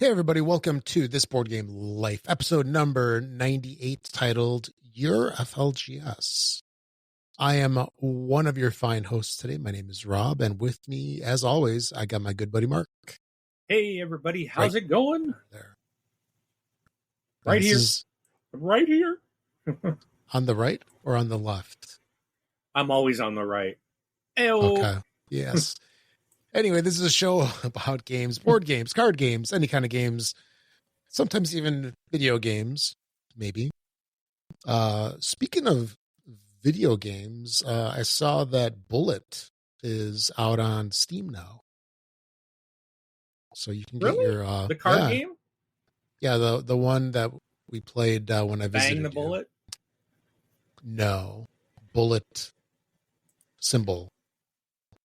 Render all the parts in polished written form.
Hey everybody, welcome to This Board Game Life, episode number 98, titled Your FLGS. I am one of your fine hosts today. My name is Rob, and with me, as always, I got my good buddy Mark. Hey everybody, how's it going? There. Right here. Right here. On the right or on the left? I'm always on the right. Ew. Okay, yes. Anyway, this is a show about games, board games, card games, any kind of games, sometimes even video games, maybe. Speaking of video games, I saw that Bullet is out on Steam now. So you can get your... the card game? Yeah, the one that we played when I visited Bang the Bullet? No. Bullet symbol.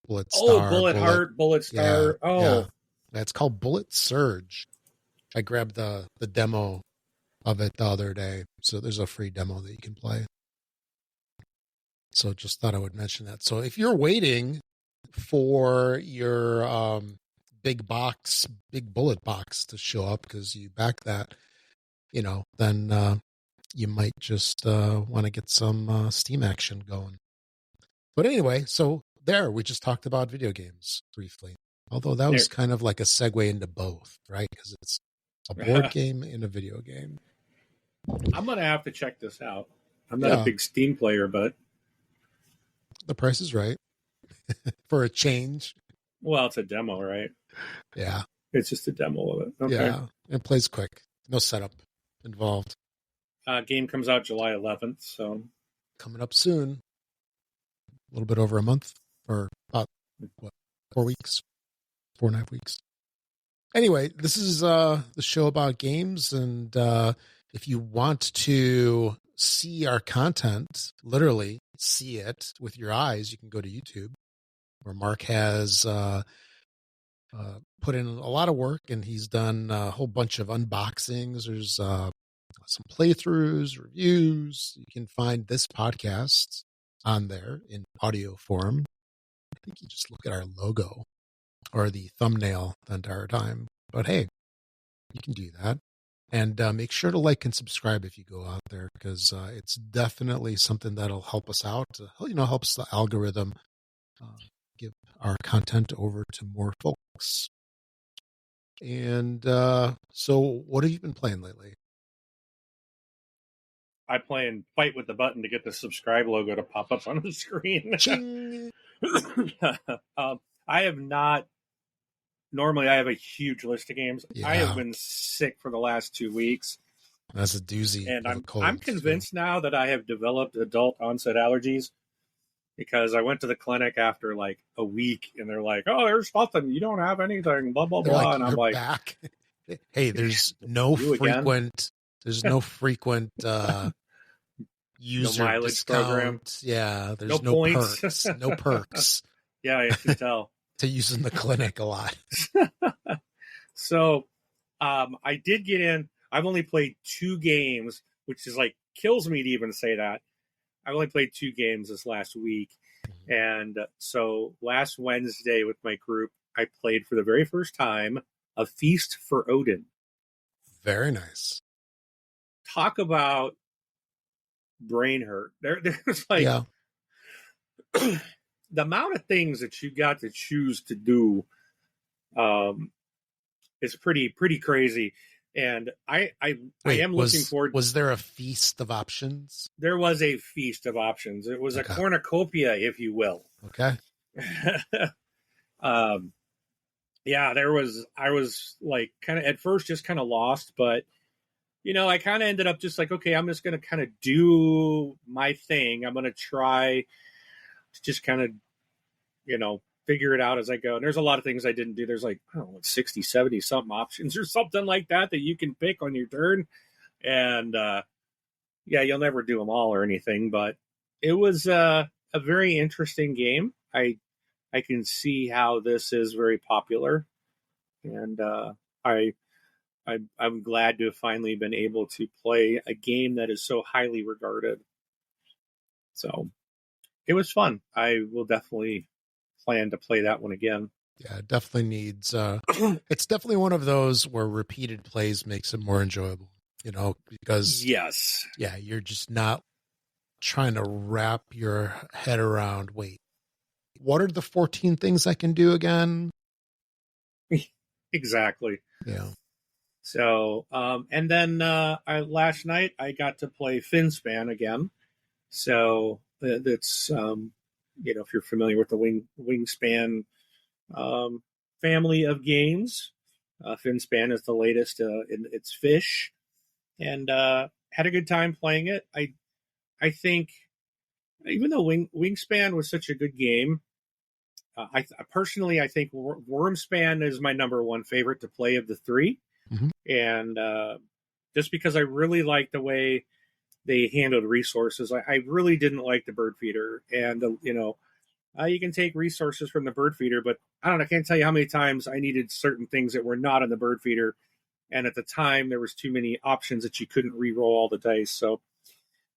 Bullet Star. Bullet Heart, Bullet Star. Yeah, oh. Yeah. It's called Bullet Surge. I grabbed the demo of it the other day. So there's a free demo that you can play. So just thought I would mention that. So if you're waiting for your big bullet box to show up because you back that, then you might just want to get some Steam action going. But anyway, so there, we just talked about video games briefly. Although that was kind of like a segue into both, right? Because it's a board game and a video game. I'm going to have to check this out. I'm not a big Steam player, but... The price is right. For a change. Well, it's a demo, right? Yeah. It's just a demo of it. Okay. Yeah, it plays quick. No setup involved. Game comes out July 11th, so... Coming up soon. A little bit over a month. Or about, 4 weeks? 4.5 weeks. Anyway, this is the show about games, and if you want to see our content, literally see it with your eyes, you can go to YouTube, where Mark has put in a lot of work, and he's done a whole bunch of unboxings. There's some playthroughs, reviews. You can find this podcast on there in audio form. I think you just look at our logo or the thumbnail the entire time. But hey, you can do that. And make sure to like and subscribe if you go out there, because it's definitely something that'll help us out. Helps the algorithm give our content over to more folks. And so what have you been playing lately? I'm playing Fight with the Button to get the subscribe logo to pop up on the screen. I have not. Normally, I have a huge list of games. Yeah. I have been sick for the last 2 weeks. That's a doozy. And I'm convinced now that I have developed adult onset allergies, because I went to the clinic after like a week, and they're like, "Oh, there's nothing. You don't have anything." Blah blah blah. And I'm like, back. Hey, there's no frequent. There's no frequent user mileage discount program. Yeah, there's no points. Perks. No perks. Yeah, I can tell. To use in the clinic a lot. So I did get in. I've only played 2 games, which is like kills me to even say that. I've only played 2 games this last week. And so last Wednesday with my group, I played for the very first time A Feast for Odin. Very nice. Talk about brain hurt. There's like... Yeah. The amount of things that you got to choose to do is pretty crazy. And I am looking forward. Was there a feast of options? There was a feast of options. It was a cornucopia, if you will. Okay. Yeah, there was. I was like kind of at first just kind of lost, but I kind of ended up just like, okay, I'm just going to kind of do my thing. I'm going to try to just kind of, figure it out as I go. And there's a lot of things I didn't do. There's like, I don't know, 60, 70 something options or something like that you can pick on your turn. And you'll never do them all or anything, but it was a very interesting game. I can see how this is very popular. And I'm glad to have finally been able to play a game that is so highly regarded. So it was fun. I will definitely plan to play that one again. Yeah, it definitely needs, it's definitely one of those where repeated plays makes it more enjoyable, because, Yes. yeah, you're just not trying to wrap your head around, wait, what are the 14 things I can do again? Exactly. Yeah. So, and then last night I got to play Finspan again. So that's if you're familiar with the Wingspan um, family of games, Finspan is the latest in its fish, and had a good time playing it. I think even though Wingspan was such a good game, I personally I think Wormspan is my number one favorite to play of the three, Mhm. and just because I really like the way they handled resources. I really didn't like the bird feeder, and you can take resources from the bird feeder, but I don't know. I can't tell you how many times I needed certain things that were not on the bird feeder, and at the time there was too many options that you couldn't re-roll all the dice. So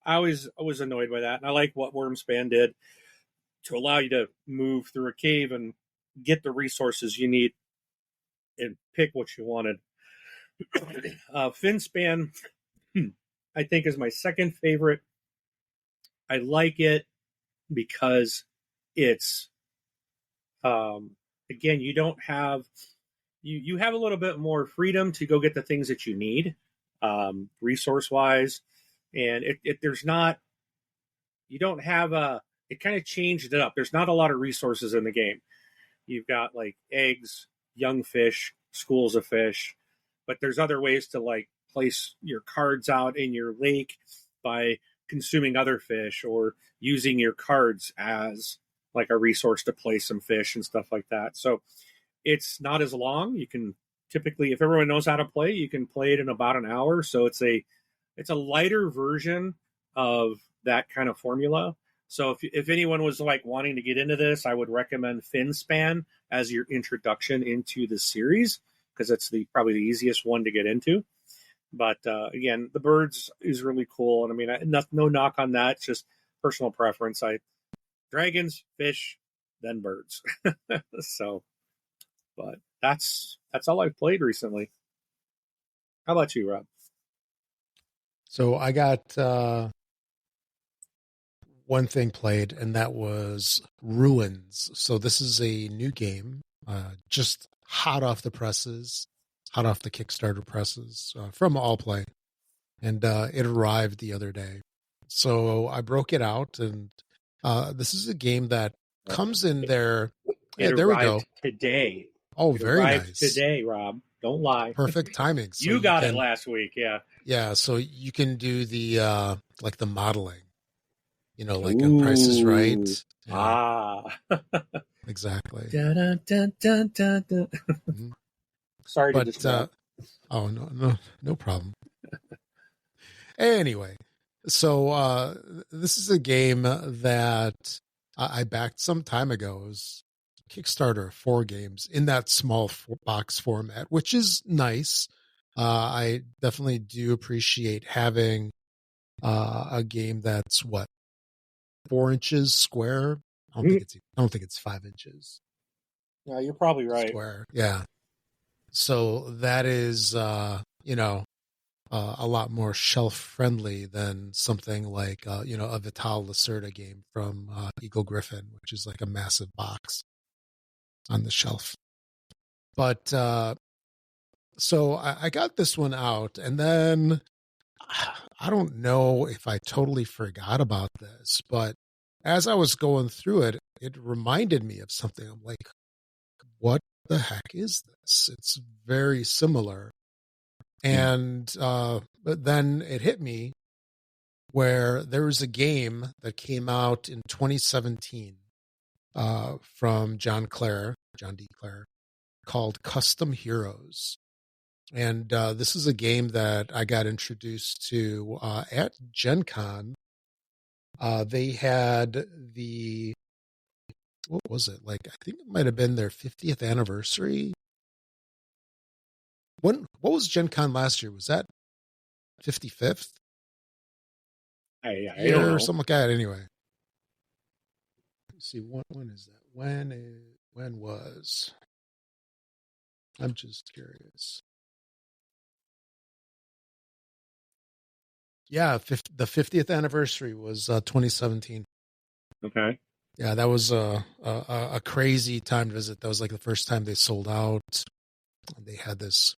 I was annoyed by that, and I like what Wormspan did to allow you to move through a cave and get the resources you need and pick what you wanted. Finspan, I think, is my second favorite. I like it because it's again, you don't have you have a little bit more freedom to go get the things that you need, resource wise, and there's not you don't have a it kind of changed it up. There's not a lot of resources in the game. You've got like eggs, young fish, schools of fish, but there's other ways to like place your cards out in your lake by consuming other fish or using your cards as like a resource to play some fish and stuff like that. So it's not as long. You can typically, if everyone knows how to play, you can play it in about an hour. So it's a lighter version of that kind of formula. So if anyone was like wanting to get into this, I would recommend Finspan as your introduction into the series because it's probably the easiest one to get into. But again, the birds is really cool, and I mean, no knock on that. It's just personal preference. I dragons, fish, then birds. So, but that's all I've played recently. How about you, Rob? So I got one thing played, and that was Ruins. So this is a new game, just hot off the presses, hot off the Kickstarter presses from Allplay, and it arrived the other day. So I broke it out, and this is a game that comes in there. It Yeah, there we go. arrived today. Oh, It very arrived nice. today, Rob. Don't lie. Perfect timing. So You you got it can, last week, yeah. yeah, so you can do the like the modeling, like on Price is Ooh. Right. Yeah, Ah. exactly. Dun, dun, dun, dun, dun. Mhm. Sorry to But distract. oh no problem. Anyway, so this is a game that I backed some time ago. It was Kickstarter 4 games in that small box format, which is nice. I definitely do appreciate having a game that's 4 inches square. I don't think it's 5 inches Yeah, you're probably right. square. Yeah. So that is, a lot more shelf friendly than something like, a Vital Lacerda game from Eagle Griffin, which is like a massive box on the shelf. But so I got this one out, and then I don't know if I totally forgot about this, but as I was going through it, it reminded me of something. I'm like, what the heck is this? It's very similar. And but then it hit me where there was a game that came out in 2017 from John D. Clare, called Custom Heroes. And this is a game that I got introduced to at Gen Con. They had what was it? Like, I think it might have been their 50th anniversary. What was Gen Con last year? Was that 55th I don't year or know. something like that? Anyway, let's see. When is that? When was I'm just curious. Yeah, the 50th anniversary was 2017. Okay. Yeah, that was a crazy time to visit. That was like the first time they sold out. They had this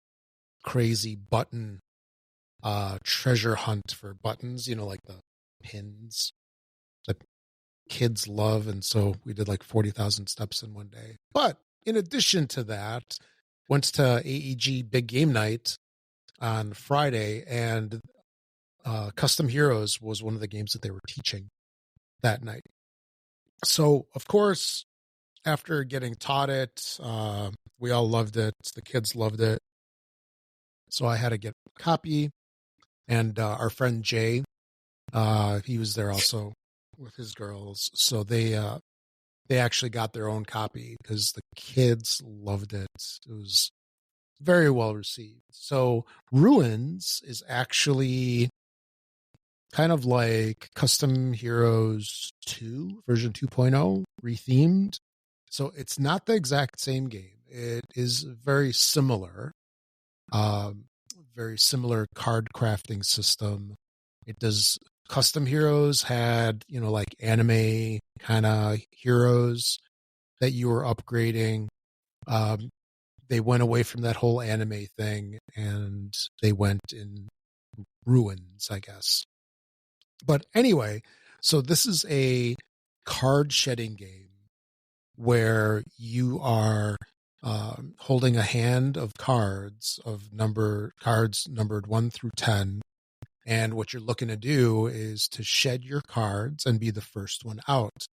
crazy button treasure hunt for buttons, like the pins that kids love. And so we did like 40,000 steps in one day. But in addition to that, went to AEG Big Game Night on Friday, and Custom Heroes was one of the games that they were teaching that night. So, of course, after getting taught it, we all loved it. The kids loved it. So I had to get a copy. And our friend Jay, he was there also with his girls. So they actually got their own copy because the kids loved it. It was very well received. So Ruins is actually kind of like Custom Heroes 2, version 2.0, rethemed. So it's not the exact same game. It is very similar. Very similar card crafting system. It does. Custom Heroes had, like anime kind of heroes that you were upgrading. They went away from that whole anime thing and they went in Ruins, I guess. But anyway, so this is a card shedding game where you are holding a hand of cards numbered 1 through 10. And what you're looking to do is to shed your cards and be the first one out.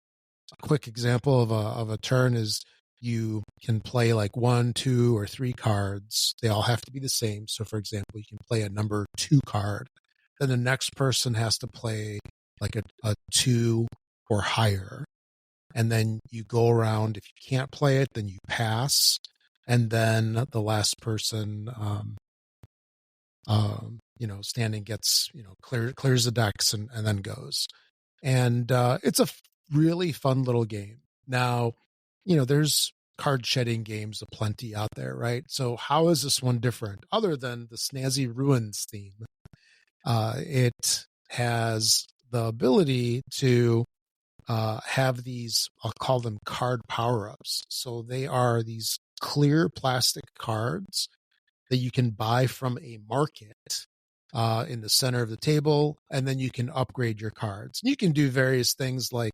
A quick example of a turn is you can play like 1, 2, or 3 cards. They all have to be the same. So, for example, you can play a number 2 card. Then the next person has to play like a 2 or higher. And then you go around. If you can't play it, then you pass. And then the last person, standing gets, clears the decks and then goes. And it's a really fun little game. Now, there's card shedding games aplenty out there, right? So how is this one different other than the snazzy Ruins theme? It has the ability to have these, I'll call them card power-ups. So they are these clear plastic cards that you can buy from a market in the center of the table, and then you can upgrade your cards. You can do various things like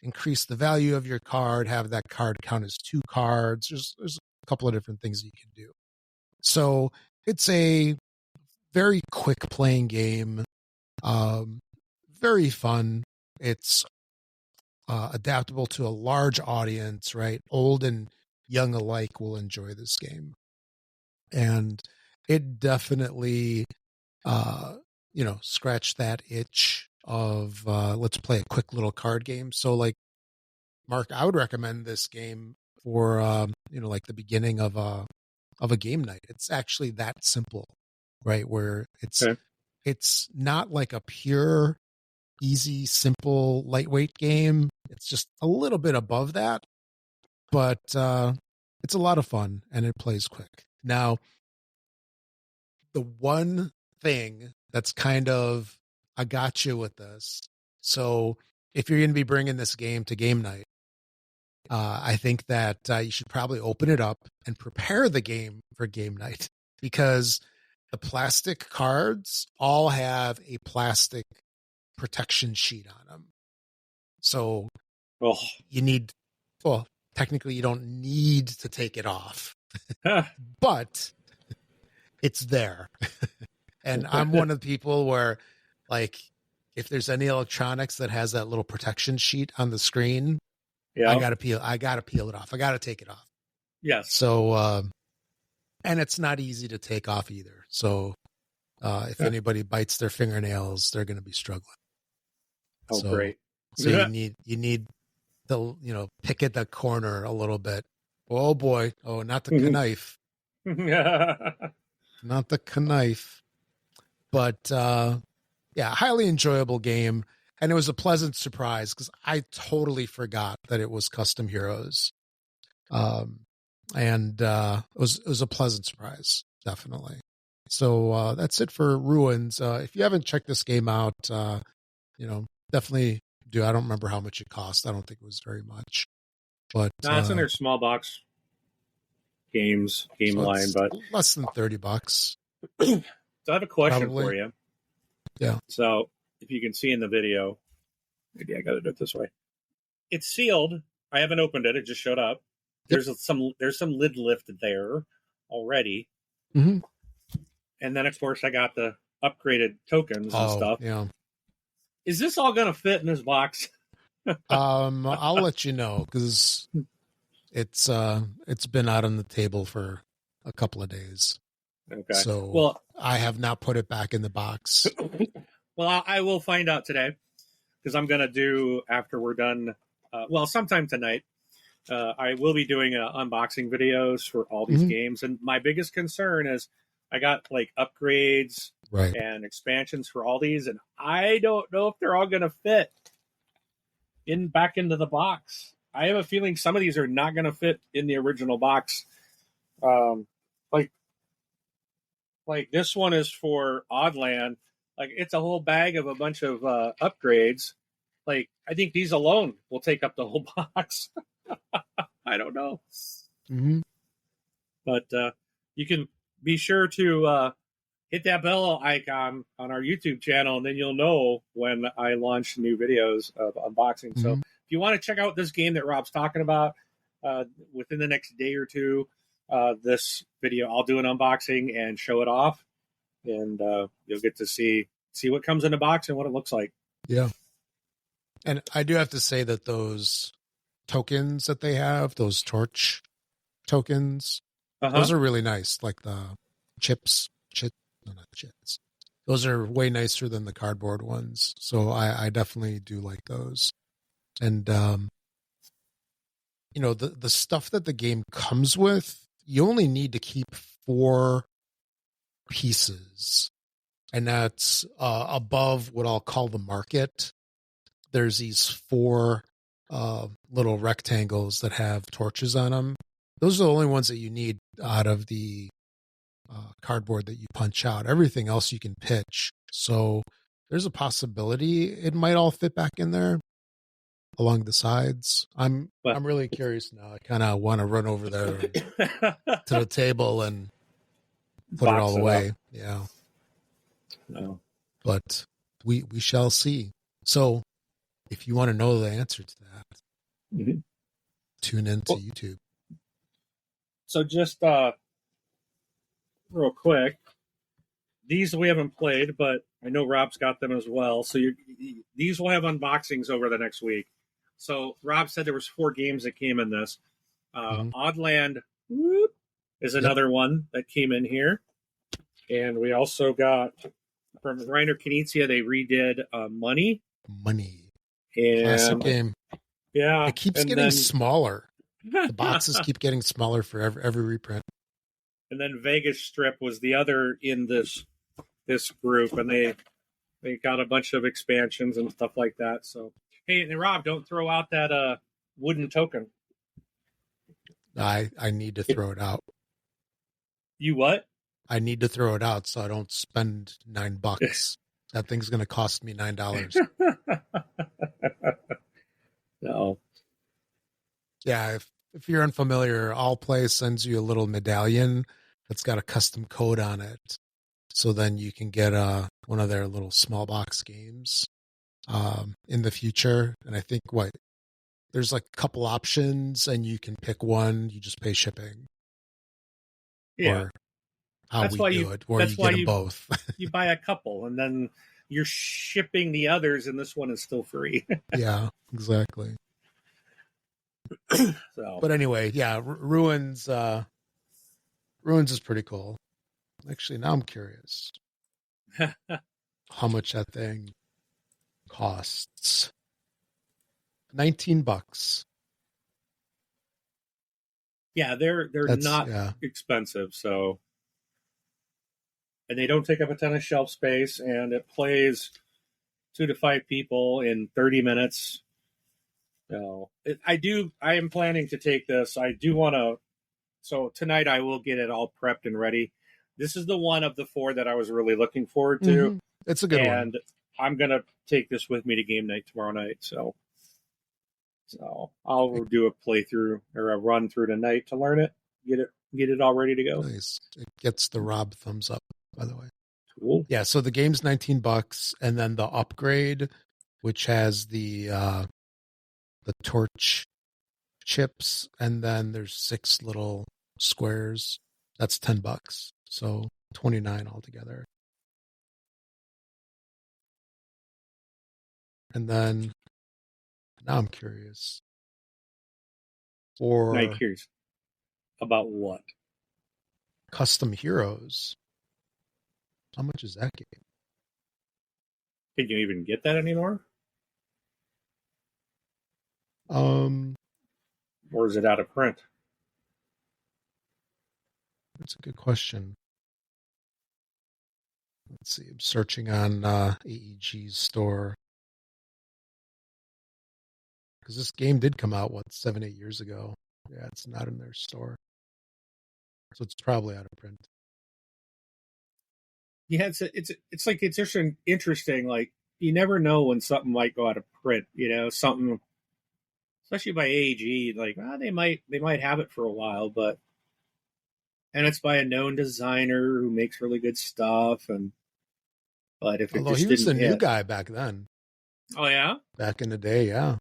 increase the value of your card, have that card count as 2 cards. There's a couple of different things you can do. So it's a very quick playing game, very fun. It's adaptable to a large audience, right? Old and young alike will enjoy this game. And it definitely, scratched that itch of let's play a quick little card game. So, like, Mark, I would recommend this game for like the beginning of a game night. It's actually that simple, right? Where it's not like a pure, easy, simple, lightweight game. It's just a little bit above that, but it's a lot of fun and it plays quick. Now, the one thing that's kind of a gotcha with this, so if you're going to be bringing this game to game night, I think that you should probably open it up and prepare the game for game night, because the plastic cards all have a plastic protection sheet on them. So you need, well, technically you don't need to take it off, but it's there. And I'm one of the people where, like, if there's any electronics that has that little protection sheet on the screen, I gotta peel it off. I gotta take it off. Yes. So, and it's not easy to take off either. So, if anybody bites their fingernails, they're going to be struggling. Oh, so, great. So you need to, pick at the corner a little bit. Oh boy. Oh, not the knife. Not the knife. But, highly enjoyable game. And it was a pleasant surprise because I totally forgot that it was Custom Heroes. and it was a pleasant surprise, definitely. So that's it for Ruins. If you haven't checked this game out, definitely do. I don't remember how much it cost. I don't think it was very much, but No, it's in their small box game line, but less than $30. So I have a question Probably. for you. Yeah. So if you can see in the video, maybe I got to do it this way. It's sealed. I haven't opened it. It just showed up. There's some lid lift there already. Mm-hmm. And then of course I got the upgraded tokens and stuff. Yeah. Is this all going to fit in this box? I'll let you know, because it's been out on the table for a couple of days. Okay. So I have not put it back in the box. Well, I will find out today, because I'm going to do, after we're done, sometime tonight, I will be doing unboxing videos for all these games. And my biggest concern is I got like upgrades and expansions for all these, and I don't know if they're all going to fit back into the box. I have a feeling some of these are not going to fit in the original box. Like this one is for Oddland. Like it's a whole bag of a bunch of upgrades. Like I think these alone will take up the whole box. I don't know. Mm-hmm. But you can be sure to hit that bell icon on our YouTube channel, and then you'll know when I launch new videos of unboxing. Mm-hmm. So if you want to check out this game that Rob's talking about within the next day or two, this video, I'll do an unboxing and show it off, and you'll get to see what comes in the box and what it looks like. Yeah. And I do have to say that those tokens that they have, those torch tokens, those are really nice. Like the not chips. Those are way nicer than the cardboard ones. So I definitely do like those. And, the stuff that the game comes with, you only need to keep 4 pieces. And that's above what I'll call the market. There's these 4 little rectangles that have torches on them. Those are the only ones that you need out of the cardboard that you punch out. Everything else you can pitch. So there's a possibility it might all fit back in there along the sides. I'm really curious now. I kind of want to run over there to the table and put it all away. Yeah. No. But we shall see. So if you want to know the answer to that, tune into YouTube. So just real quick, these we haven't played, but I know Rob's got them as well. So these will have unboxings over the next week. So Rob said there was 4 games that came in this. Oddland is another one that came in here. And we also got, from Reiner Knizia, they redid Money. And, classic game. Yeah. It keeps getting smaller. The boxes keep getting smaller for every reprint. And then Vegas Strip was the other in this group, and they got a bunch of expansions and stuff like that. So, hey, and Rob, don't throw out that wooden token. I need to throw it out. You what? I need to throw it out so I don't spend $9. That thing's going to cost me $9. No. Yeah, if you're unfamiliar, All Play sends you a little medallion that's got a custom code on it. So then you can get one of their little small box games in the future. And I think there's like a couple options, and you can pick one. You just pay shipping. Yeah. Or how we do it, or you get them both. You buy a couple, and then you're shipping the others, and this one is still free. Yeah, exactly. So, but anyway, yeah, Ruins is pretty cool. Actually, now I'm curious how much that thing costs. $19. Yeah, they're not expensive, so, and they don't take up a ton of shelf space, and it plays 2 to 5 people in 30 minutes. So I am planning to take this. I do want to So tonight I will get it all prepped and ready. This is the one of the 4 that I was really looking forward to. Mm-hmm. It's a good one. And I'm going to take this with me to game night tomorrow night. So I'll do a playthrough or a run through tonight to learn it, get it all ready to go. Nice. It gets the Rob thumbs up, by the way. Cool. Yeah, so the game's $19, and then the upgrade, which has the torch chips, and then there's 6 little squares. That's $10. So $29 altogether. And then now I'm curious. Now you're curious about what? Custom Heroes. How much is that game? Can you even get that anymore? Or is it out of print? That's a good question. Let's see. I'm searching on AEG's store. Because this game did come out, 7-8 years ago. Yeah, it's not in their store. So it's probably out of print. Yeah, it's like it's just interesting. Like, you never know when something might go out of print. Something, especially by AEG. Like, they might have it for a while, but it's by a known designer who makes really good stuff. But if although he was the new guy back then. Oh yeah, back in the day, yeah.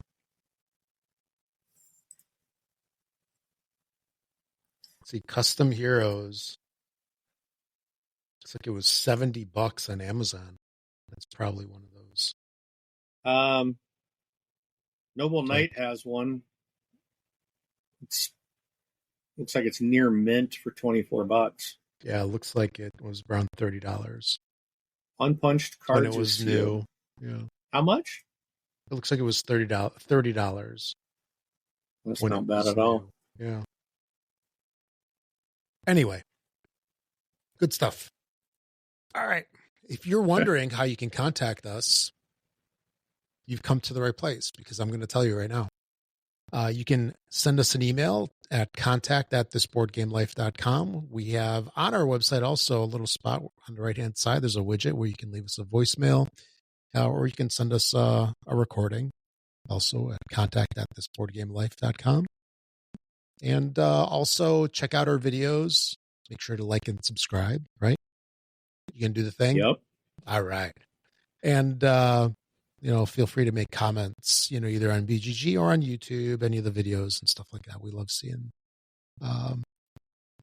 Let's see, Custom Heroes. Looks like it was $70 on Amazon. That's probably one of those. Noble Knight has one. Looks like it's near mint for $24. Yeah, it looks like it was around $30. Unpunched cards. When it was new. Yeah. How much? It looks like it was $30. That's not bad at all. Yeah. Anyway, good stuff. All right. If you're wondering how you can contact us, you've come to the right place, because I'm going to tell you right now. You can send us an email at contact@thisboardgamelife.com. We have on our website also a little spot on the right-hand side. There's a widget where you can leave us a voicemail, or you can send us a recording also at contact@thisboardgamelife.com. And also check out our videos. Make sure to like and subscribe, right? You can do the thing? Yep. All right. And, feel free to make comments, either on BGG or on YouTube, any of the videos and stuff like that. We love seeing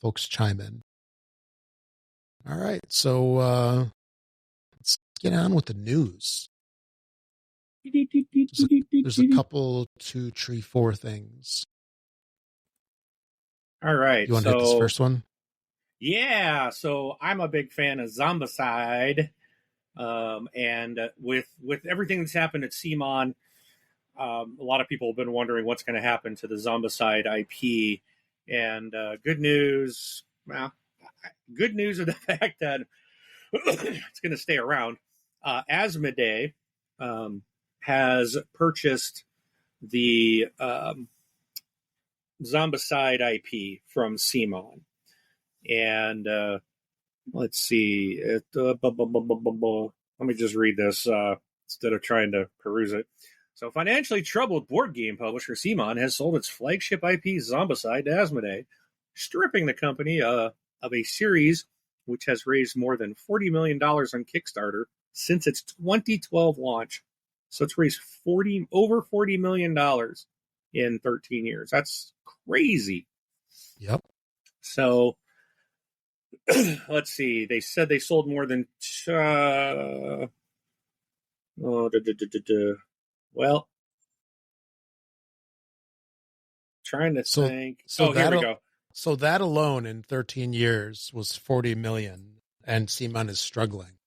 folks chime in. All right. So let's get on with the news. There's a couple, 2, 3, 4 things. All right. You want to hit this first one? Yeah. So I'm a big fan of Zombicide. And with everything that's happened at CMON, a lot of people have been wondering what's going to happen to the Zombicide IP. And good news of the fact that it's going to stay around. Asmodee has purchased the Zombicide IP from CMON. And let's see. Let me just read this instead of trying to peruse it. So, financially troubled board game publisher CMON has sold its flagship IP Zombicide to Asmodee, stripping the company of a series which has raised more than $40 million on Kickstarter since its 2012 launch. So it's raised over $40 million in 13 years. That's crazy. Yep. So let's see. They said they sold more than well, trying to think. So here we go. So that alone in 13 years was 40 million, and CMON is struggling.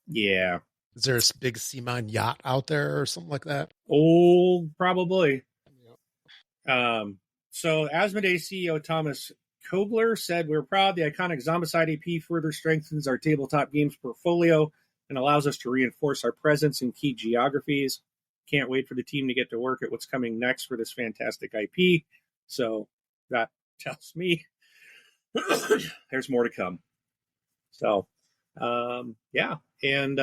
Yeah. Is there a big CMON yacht out there or something like that? Oh, probably. Yep. So Asmodee CEO Thomas Kogler said, "We're proud the iconic Zombicide EP further strengthens our tabletop games portfolio and allows us to reinforce our presence in key geographies. Can't wait for the team to get to work at what's coming next for this fantastic IP." So that tells me there's more to come. So, yeah. And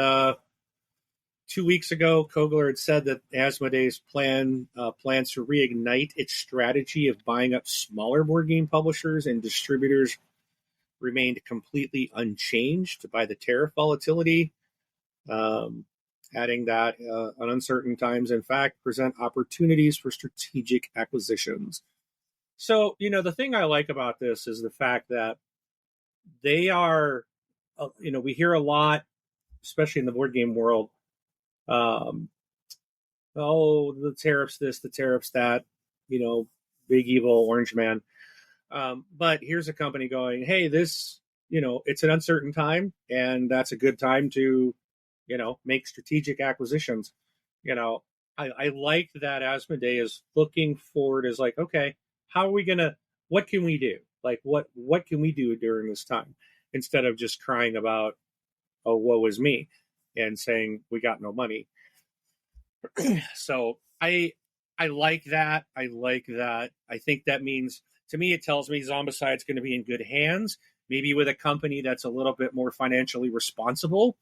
2 weeks ago, Kogler had said that Asmodee's plans to reignite its strategy of buying up smaller board game publishers and distributors remained completely unchanged by the tariff volatility. Adding that uncertain times, in fact, present opportunities for strategic acquisitions. So, the thing I like about this is the fact that they are, we hear a lot, especially in the board game world, the tariffs this, the tariffs that, big evil orange man. But here's a company going, hey, this, it's an uncertain time, and that's a good time to, make strategic acquisitions. I like that Asmodee is looking forward as like, okay, how are we gonna? What can we do? Like, what can we do during this time instead of just crying about, oh, woe is me, and saying we got no money. So I like that. I like that. I think that means, to me, it tells me Zombicide's going to be in good hands, maybe with a company that's a little bit more financially responsible.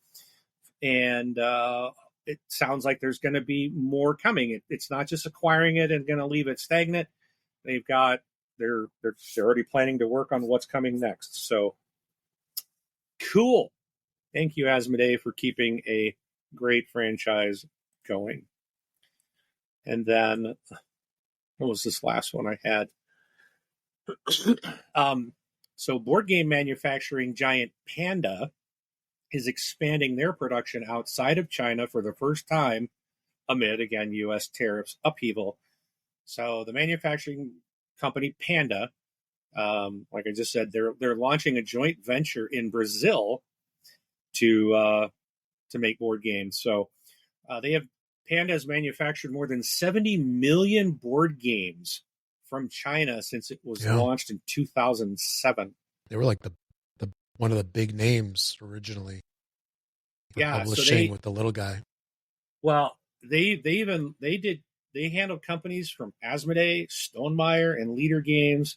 And it sounds like there's going to be more coming. It's not just acquiring it and going to leave it stagnant. They're already planning to work on what's coming next. So cool. Thank you, Asmodee, for keeping a great franchise going. And then, what was this last one I had? So board game manufacturing giant Panda is expanding their production outside of China for the first time amid, again, U.S. tariffs upheaval. So the manufacturing company Panda, like I just said, they're launching a joint venture in Brazil to make board games. So Panda has manufactured more than 70 million board games from China since it was launched in 2007. They were like the one of the big names originally. Publishing with the little guy. Well, they handled companies from Asmodee, Stonemaier, and Leader Games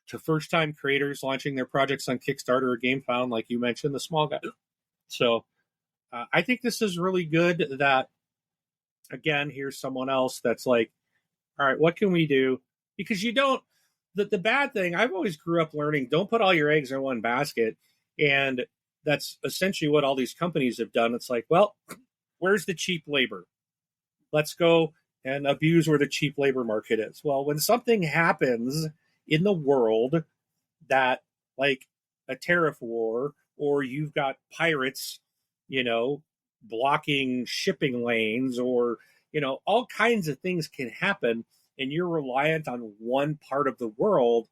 to first-time creators launching their projects on Kickstarter or GameFound, like you mentioned, the small guy. So I think this is really good that, again, here's someone else that's like, all right, what can we do? Because the bad thing, I've always grew up learning, don't put all your eggs in one basket. And that's essentially what all these companies have done. It's like, well, where's the cheap labor? Let's go and abuse where the cheap labor market is. Well, when something happens in the world that, like a tariff war, or you've got pirates, blocking shipping lanes, or, all kinds of things can happen, and you're reliant on one part of the world,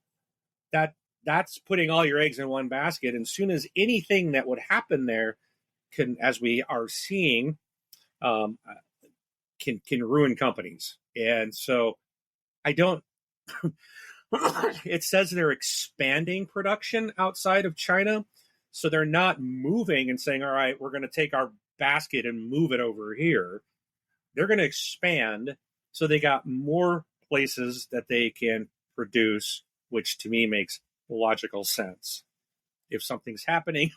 that's putting all your eggs in one basket. And as soon as anything that would happen there can, as we are seeing, can ruin companies. And so I don't, it says they're expanding production outside of China. So they're not moving and saying, all right, we're going to take our basket and move it over here. They're going to expand. So they got more places that they can produce, which to me makes logical sense. If something's happening,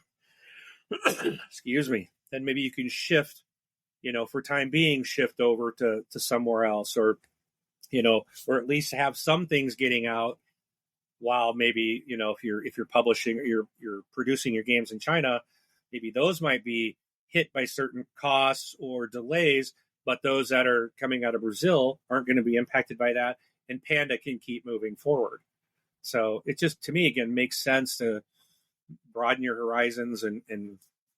excuse me, then maybe you can shift, for time being, shift over to somewhere else, or, or at least have some things getting out while maybe, if you're publishing or you're producing your games in China, maybe those might be hit by certain costs or delays, but those that are coming out of Brazil aren't going to be impacted by that, and Panda can keep moving forward. So it just, to me, again, makes sense to broaden your horizons and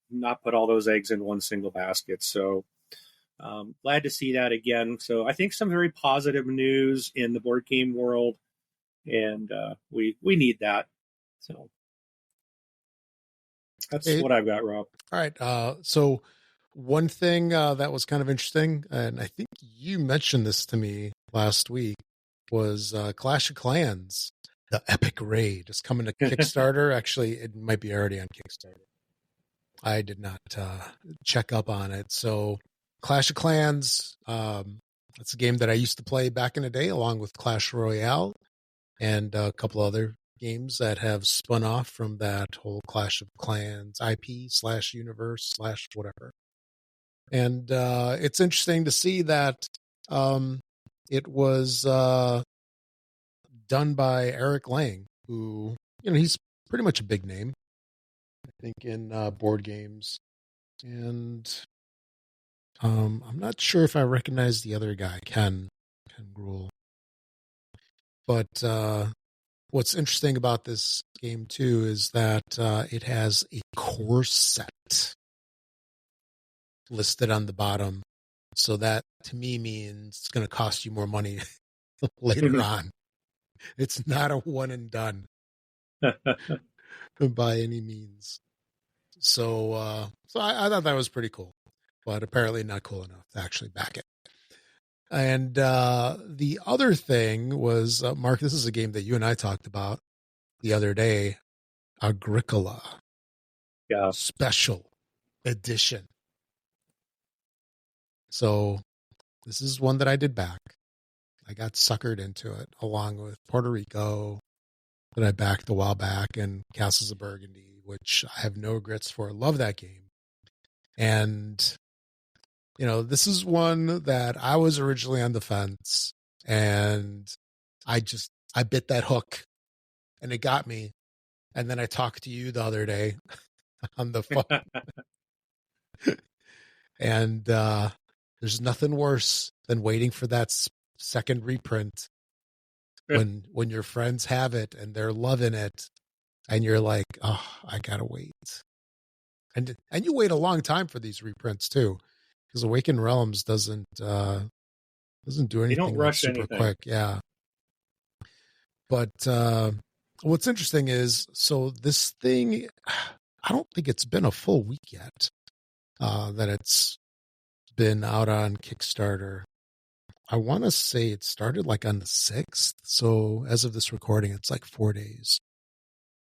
not put all those eggs in one single basket. So glad to see that again. So I think some very positive news in the board game world, and we need that. So that's what I've got, Rob. All right. So one thing that was kind of interesting, and I think you mentioned this to me last week, was Clash of Clans. The Epic Raid is coming to Kickstarter. Actually, it might be already on Kickstarter. I did not check up on it. So Clash of Clans, it's a game that I used to play back in the day, along with Clash Royale and a couple other games that have spun off from that whole Clash of Clans IP/universe/whatever. And it's interesting to see that it was done by Eric Lang, who, he's pretty much a big name, I think, in board games. And I'm not sure if I recognize the other guy, Ken Gruhl. But what's interesting about this game, too, is that it has a core set listed on the bottom. So that, to me, means it's going to cost you more money later on. It's not a one and done by any means. So I thought that was pretty cool, but apparently not cool enough to actually back it. And the other thing was, Mark, this is a game that you and I talked about the other day, Agricola. Yeah. Special edition. So this is one that I did back. I got suckered into it, along with Puerto Rico that I backed a while back, and Castles of Burgundy, which I have no regrets for. Love that game. And, this is one that I was originally on the fence, and I bit that hook, and it got me. And then I talked to you the other day on the phone. And there's nothing worse than waiting for that second reprint when your friends have it and they're loving it, and you're like, oh, I gotta wait. And you wait a long time for these reprints too, because Awakened Realms doesn't do anything. They don't rush super anything. quick, yeah. But what's interesting is, so this thing, I don't think it's been a full week yet that it's been out on Kickstarter. I want to say it started like on the 6th. So as of this recording, it's like 4 days.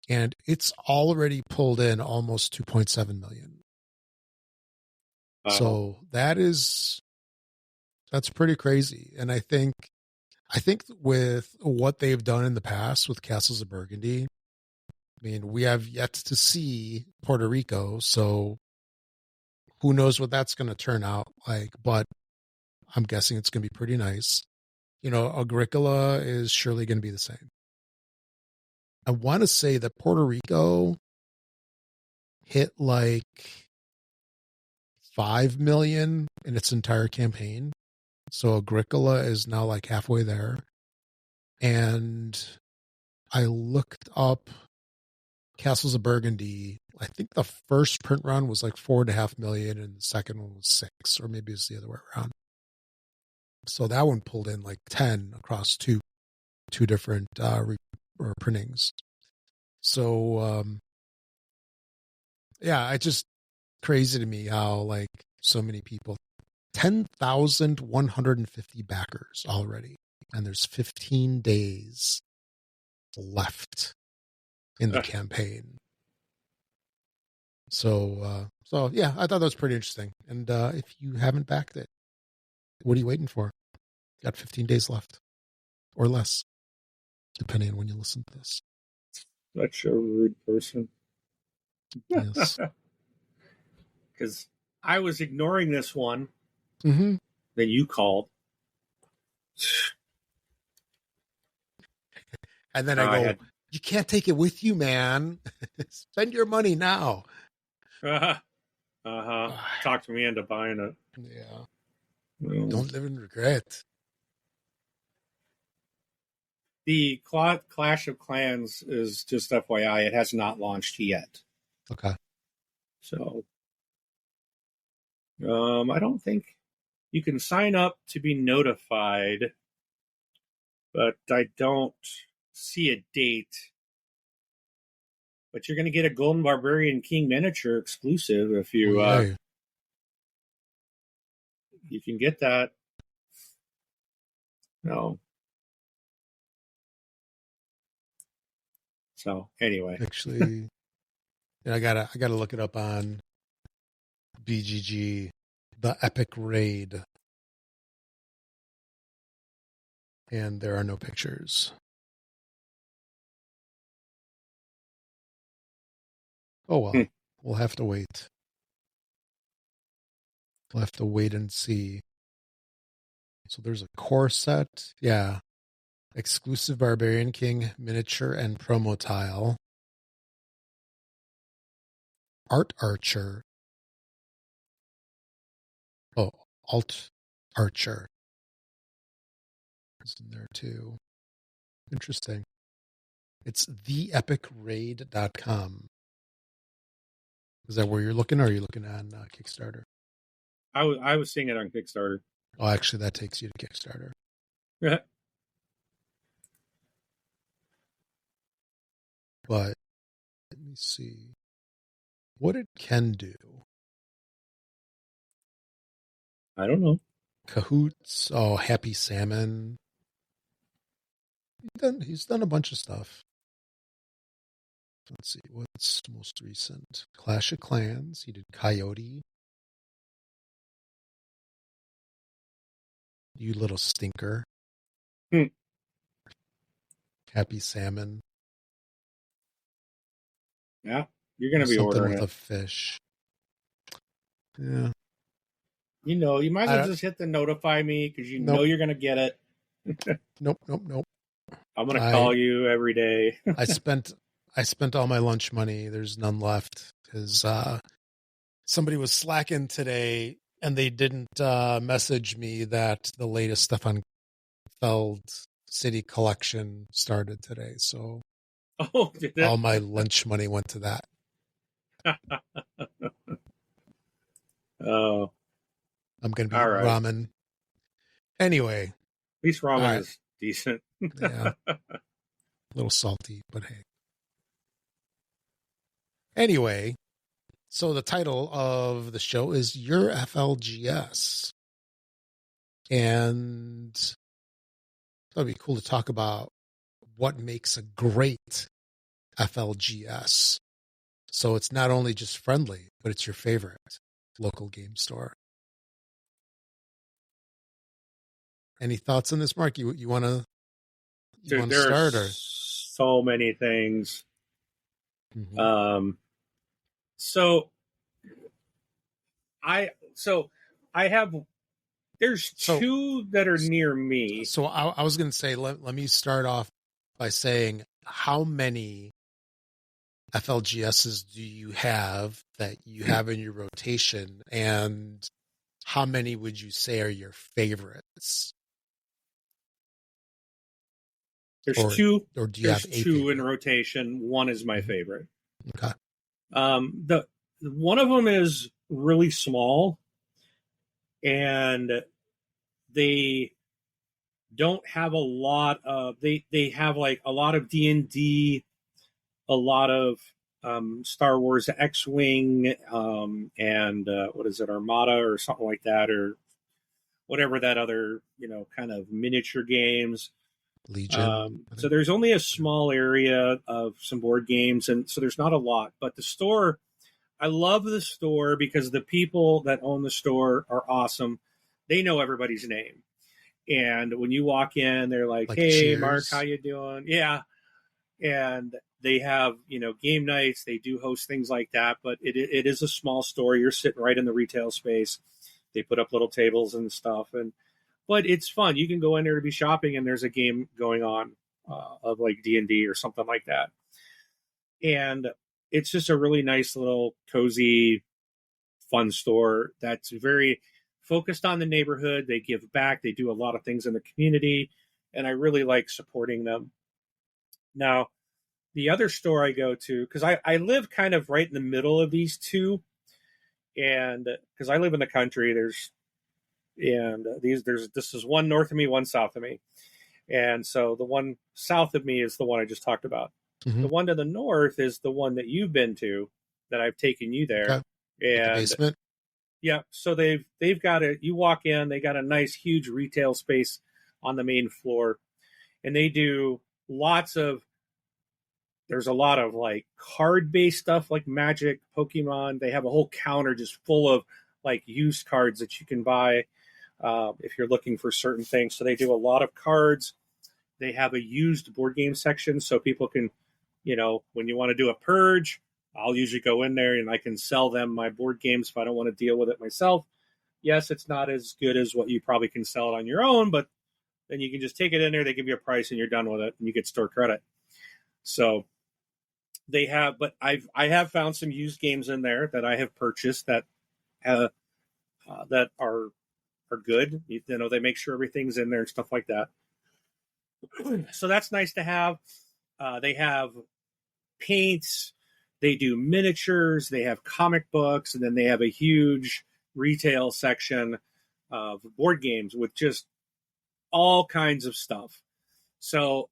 And it's already pulled in almost 2.7 million. So that's pretty crazy. And I think with what they've done in the past with Castles of Burgundy, I mean, we have yet to see Puerto Rico. So who knows what that's going to turn out like, but I'm guessing it's going to be pretty nice. Agricola is surely going to be the same. I want to say that Puerto Rico hit like 5 million in its entire campaign. So Agricola is now like halfway there. And I looked up Castles of Burgundy. I think the first print run was like 4.5 million and the second one was 6, or maybe it's the other way around. So that one pulled in like 10 across two different printings. So yeah, it's just crazy to me how like so many people, 10,150 backers already, and there's 15 days left in the campaign. So yeah, I thought that was pretty interesting. And if you haven't backed it, what are you waiting for? Got 15 days left or less, depending on when you listen to this. Such a rude person. Yes. Because I was ignoring this one Mm-hmm. that you called. And then I go, you can't take it with you, man. Spend your money now. Talk to me into buying it. Yeah. Don't live in regret. The Clash of Clans is just FYI. It has not launched yet. Okay. So, I don't think you can sign up to be notified, but I don't see a date. But you're going to get a Golden Barbarian King miniature exclusive if you you can get that. No. So anyway, actually, I gotta look it up on BGG, the Epic Raid, and there are no pictures. Oh, well, we'll have to wait. We'll have to wait and see. So there's a core set. Yeah. Exclusive Barbarian King miniature and promo tile. Art Archer. Oh, Alt Archer is in there too. Interesting. It's theepicraid.com. Is that where you're looking, or are you looking on Kickstarter? I was seeing it on Kickstarter. Oh, actually, that takes you to Kickstarter. Yeah. But let me see what it can do. I don't know. Cahoots. Oh, Happy Salmon. He's done a bunch of stuff. Let's see, what's most recent? Clash of Clans. He did Coyote. You Little Stinker. Happy Salmon. Yeah, you're going to be Something ordering with it. a fish. Yeah. You know, you might as well just hit the notify me because know you're going to get it. Nope. I'm going to call you every day. I spent all my lunch money. There's none left because somebody was slacking today and they didn't message me that the latest stuff on Feld City Collection started today. So did it? All my lunch money went to that. Oh. I'm going to be eating ramen. Anyway. At least ramen is decent. Yeah. A little salty, but hey. Anyway, so the title of the show is Your FLGS. And that'd be cool to talk about what makes a great FLGS. So it's not only just friendly, but it's your favorite local game store. Any thoughts on this, Mark? You want to start? Or so many things. Mm-hmm. So I have. There's two that are near me. So I was going to say, let me start off by saying, how many FLGSs do you have that you have in your rotation, and how many would you say are your favorites? There's two. Or do you have two in rotation? One is my favorite. Okay. The one of them is really small, and they don't have a lot of. They have like a lot of D&D, a lot of Star Wars X-Wing, and what is it, Armada or something like that, or whatever that other kind of miniature games. Legion. So there's only a small area of some board games, and so there's not a lot. But the store, I love the store because the people that own the store are awesome. They know everybody's name, and when you walk in, they're like "Hey, cheers. Mark, how you doing?" Yeah, and they have game nights. They do host things like that, but it is a small store. You're sitting right in the retail space. They put up little tables and stuff, but it's fun. You can go in there to be shopping, and there's a game going on of like D&D or something like that. And it's just a really nice little cozy, fun store that's very focused on the neighborhood. They give back. They do a lot of things in the community, and I really like supporting them. Now, the other store I go to, because I live kind of right in the middle of these two, and because I live in the country, this is one north of me, one south of me. And so the one south of me is the one I just talked about. Mm-hmm. The one to the north is the one that you've been to, that I've taken you there. Okay. And the basement. Yeah. So they've got you walk in, they got a nice, huge retail space on the main floor, and they do there's a lot of like card-based stuff like Magic, Pokemon. They have a whole counter just full of like used cards that you can buy if you're looking for certain things. So they do a lot of cards. They have a used board game section so people can, when you want to do a purge, I'll usually go in there and I can sell them my board games if I don't want to deal with it myself. Yes, it's not as good as what you probably can sell it on your own, but then you can just take it in there, they give you a price and you're done with it and you get store credit. So they have, but I have found some used games in there that I have purchased that that are good. You know, they make sure everything's in there and stuff like that. So that's nice to have. They have paints, they do miniatures, they have comic books, and then they have a huge retail section of board games with just all kinds of stuff. So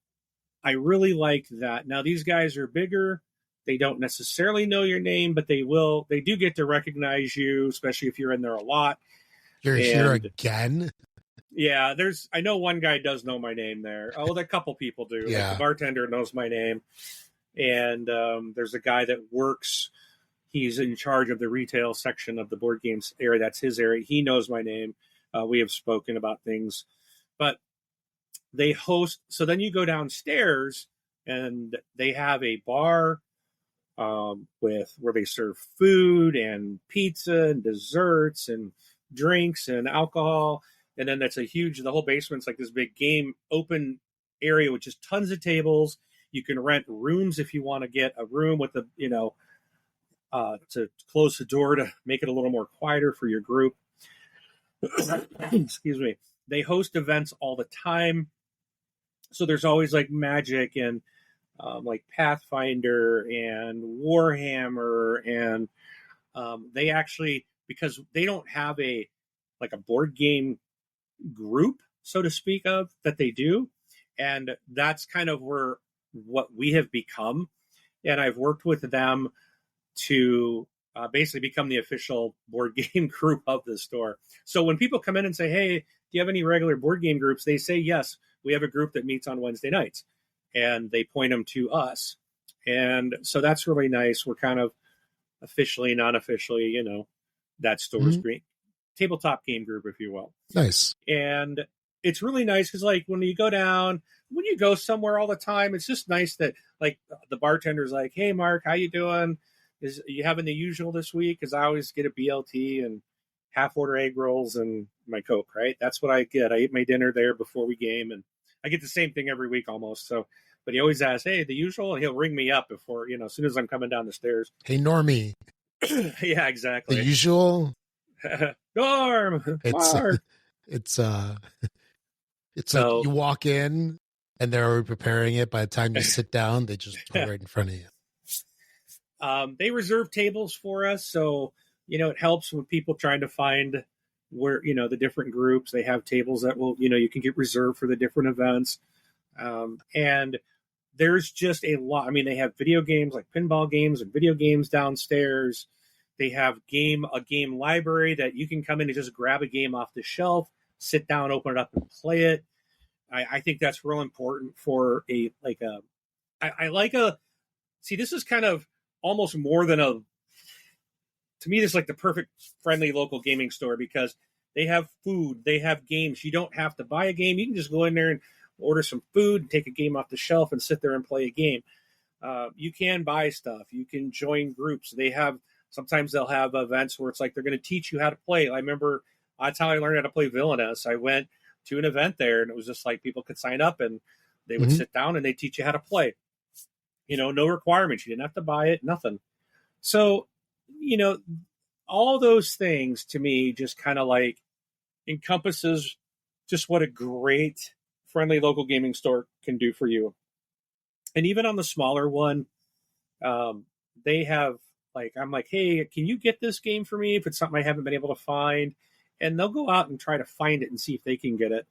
I really like that. Now these guys are bigger. They don't necessarily know your name, but they do get to recognize you, especially if you're in there a lot. You're here again? Yeah, I know one guy does know my name there. Oh, a couple people do. Yeah. Like the bartender knows my name. And there's a guy that works, he's in charge of the retail section of the board games area. That's his area. He knows my name. We have spoken about things. But they host, so then you go downstairs and they have a bar where they serve food and pizza and desserts and drinks and alcohol. And then that's the whole basement's like this big game open area with just tons of tables. You can rent rooms if you want to get a room with to close the door to make it a little more quieter for your group. Excuse me. They host events all the time. So there's always like Magic and like Pathfinder and Warhammer. And they actually, because they don't have a board game group, so to speak, of that they do. And that's kind of what we have become. And I've worked with them to basically become the official board game group of the store. So when people come in and say, hey, do you have any regular board game groups? They say, yes, we have a group that meets on Wednesday nights. And they point them to us. And so that's really nice. We're kind of officially, non-officially, that store's great tabletop game group, if you will. Nice. And it's really nice because like when you go somewhere all the time, it's just nice that like the bartender's like, hey, Mark, how you doing? Are you having the usual this week? Because I always get a BLT and half order egg rolls and my Coke, right? That's what I get. I eat my dinner there before we game, and I get the same thing every week almost. So, but he always asks, hey, the usual, and he'll ring me up before, as soon as I'm coming down the stairs. Hey, Normie. Yeah, exactly. The usual. Norm. Mark. It's like you walk in and they're already preparing it. By the time you sit down, they just go right in front of you. They reserve tables for us, so it helps with people trying to find where the different groups. They have tables that will you can get reserved for the different events, and there's just a lot. I mean, they have video games like pinball games and video games downstairs. They have a game library that you can come in and just grab a game off the shelf, sit down, open it up, and play it. I think that's real important for this is kind of almost more than to me, this is like the perfect friendly local gaming store because they have food, they have games. You don't have to buy a game. You can just go in there and order some food and take a game off the shelf and sit there and play a game. You can buy stuff. You can join groups. Sometimes they'll have events where it's like they're going to teach you how to play. I remember that's how I learned how to play Villainous. I went to an event there, and it was just like people could sign up, and they would sit down, and they teach you how to play. No requirements. You didn't have to buy it, nothing. So, all those things to me just kind of like encompasses just what a great friendly local gaming store can do for you. And even on the smaller one, they have I'm like, hey, can you get this game for me if it's something I haven't been able to find? And they'll go out and try to find it and see if they can get it.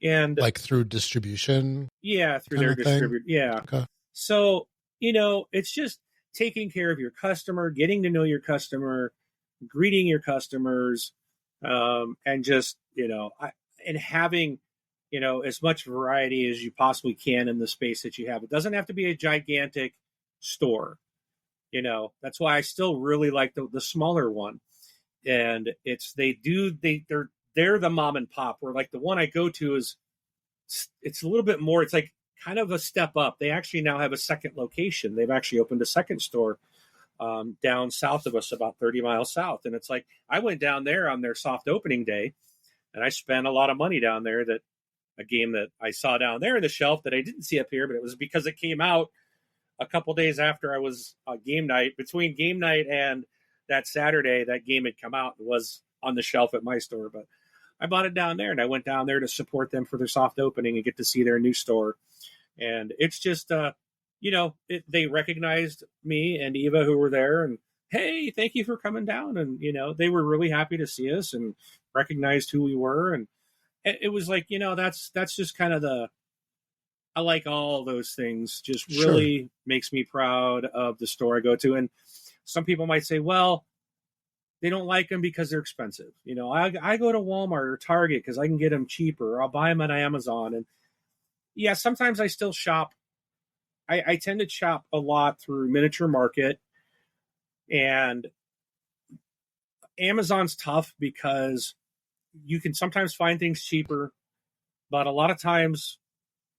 And like through distribution? Yeah, through their distributor. Yeah. Okay. So, it's just taking care of your customer, getting to know your customer, greeting your customers, and just, and having, as much variety as you possibly can in the space that you have. It doesn't have to be a gigantic store. That's why I still really like the smaller one. And they're the mom and pop, where like the one I go to it's a little bit more, it's like kind of a step up. They actually now have a second location. They've actually opened a second store down south of us, about 30 miles south. And it's like, I went down there on their soft opening day, and I spent a lot of money down there, that a game that I saw down there in the shelf that I didn't see up here, but it was because it came out a couple days after I was game night. Between game night and that Saturday, that game had come out and was on the shelf at my store. But I bought it down there, and I went down there to support them for their soft opening and get to see their new store. And it's just, they recognized me and Eva, who were there, and hey, thank you for coming down. And, they were really happy to see us and recognized who we were. And it was like, that's just kind of I like all those things. Just really makes me proud of the store I go to. And some people might say, well, they don't like them because they're expensive. I go to Walmart or Target because I can get them cheaper, or I'll buy them on Amazon. And yeah, sometimes I still shop. I tend to shop a lot through Miniature Market, and Amazon's tough because you can sometimes find things cheaper, but a lot of times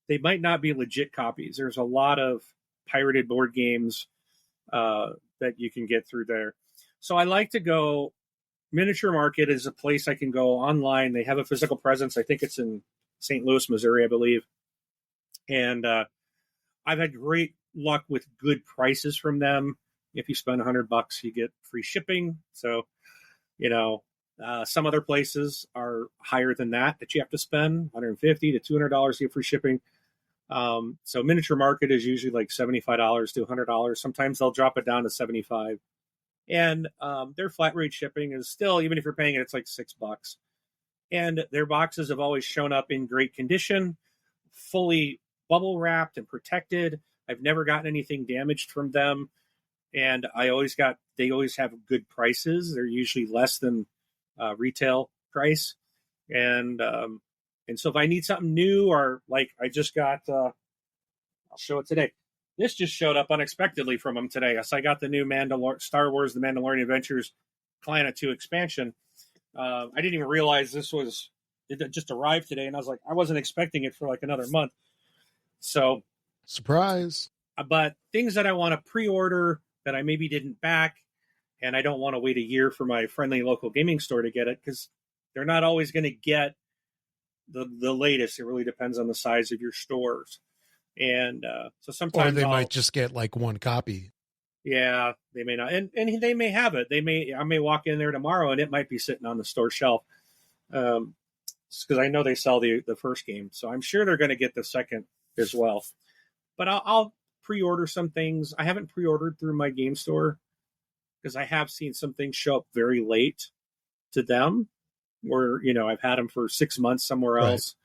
they might not be legit copies. There's a lot of pirated board games that you can get through there. So I like to go. Miniature Market is a place I can go online. They have a physical presence. I think it's in St. Louis, Missouri, I believe. And I've had great luck with good prices from them. If you spend $100, you get free shipping. So, some other places are higher than that you have to spend $150 to $200 to get free shipping. So Miniature Market is usually like $75 to $100. Sometimes they'll drop it down to $75. And their flat rate shipping is still, even if you're paying it, it's like $6. And their boxes have always shown up in great condition, fully bubble wrapped and protected. I've never gotten anything damaged from them. And they always have good prices. They're usually less than retail price. And so if I need something new, or like I just got, I'll show it today. This just showed up unexpectedly from them today. So I got the new Star Wars: The Mandalorian Adventures Planet 2 expansion. I didn't even realize it just arrived today, and I was like, I wasn't expecting it for like another month. So surprise. But things that I want to pre-order that I maybe didn't back, and I don't want to wait a year for my friendly local gaming store to get it, because they're not always going to get the latest. It really depends on the size of your stores. And so sometimes they might just get like one copy. Yeah, they may not, and they may have it. I may walk in there tomorrow and it might be sitting on the store shelf, because I know they sell the first game, so I'm sure they're going to get the second as well. But I'll pre-order some things. I haven't pre-ordered through my game store because I have seen some things show up very late to them, where I've had them for 6 months somewhere else.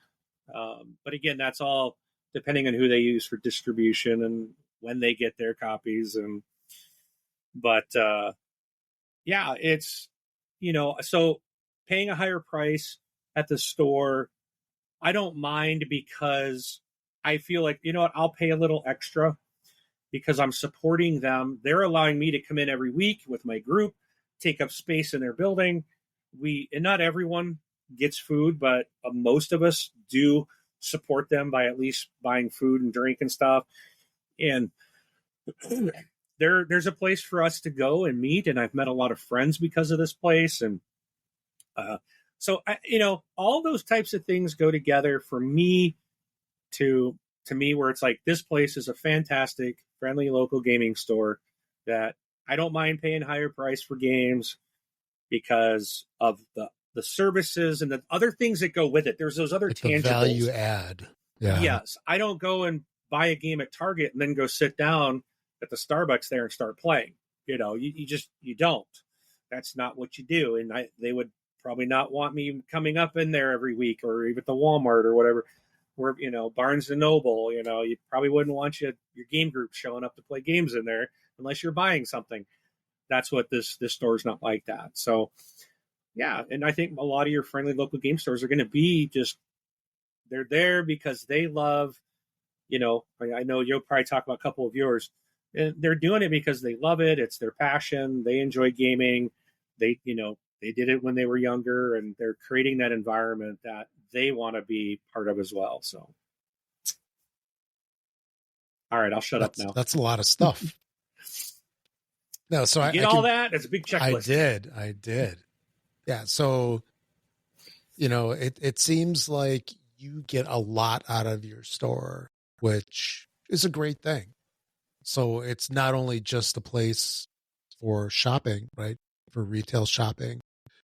Right. But again, that's all depending on who they use for distribution and when they get their copies. But it's, so paying a higher price at the store, I don't mind, because I feel like, I'll pay a little extra because I'm supporting them. They're allowing me to come in every week with my group, take up space in their building. And not everyone gets food, but most of us do support them by at least buying food and drink and stuff. And there's a place for us to go and meet. And I've met a lot of friends because of this place. And so, all those types of things go together for me to me, where it's like, this place is a fantastic, friendly local gaming store that I don't mind paying higher price for games because of the services and the other things that go with it. There's those other tangibles. The value add. Yeah. Yes. I don't go and buy a game at Target and then go sit down at the Starbucks there and start playing. You don't. That's not what you do. And they would probably not want me coming up in there every week, or even at the Walmart or whatever, where, Barnes and Noble, you probably wouldn't want your game group showing up to play games in there unless you're buying something. That's what this store is not like that. So, yeah. And I think a lot of your friendly local game stores are going to be they're there because they love, I know you'll probably talk about a couple of yours, and they're doing it because they love it. It's their passion. They enjoy gaming. They did it when they were younger, and they're creating that environment that they want to be part of as well. So, all right, I'll shut up now. That's a lot of stuff. No, so You I get all can. that? It's a big checklist. I did. Yeah. So, it seems like you get a lot out of your store, which is a great thing. So it's not only just a place for shopping, right? For retail shopping,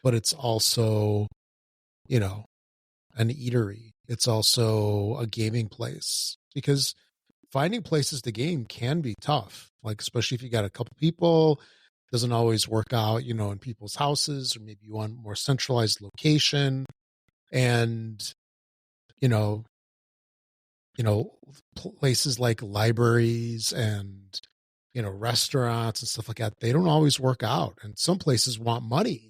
but it's also, you know, an eatery. It's also a gaming place because finding places to game can be tough. Like, especially if you got a couple people, doesn't always work out, in people's houses, or maybe you want more centralized location. And, you know, places like libraries and, restaurants and stuff like that, they don't always work out. And some places want money.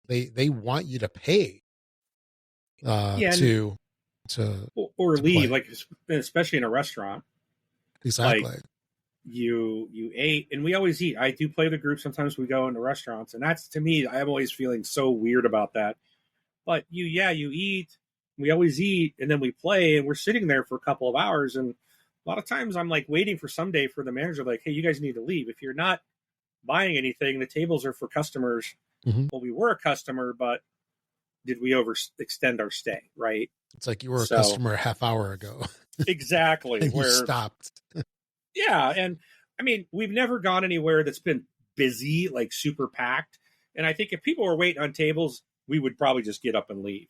They want you to pay Yeah, and, to or to leave, play. like especially in a restaurant. Like Exactly. you ate, and we always eat. I do play the group. Sometimes we go into restaurants, and that's, to me, I'm always feeling so weird about that. But you eat. We always eat, and then we play, and we're sitting there for a couple of hours. And a lot of times, I'm like waiting for someday for the manager, like, "Hey, you guys need to leave. If you're not buying anything, the tables are for customers." Mm-hmm. Well, we were a customer, but did we overextend our stay? Right. It's like you were a So customer a half hour ago exactly and you where, stopped. yeah, and I mean, we've never gone anywhere that's been busy, like super packed. And I think if people were waiting on tables, we would probably just get up and leave.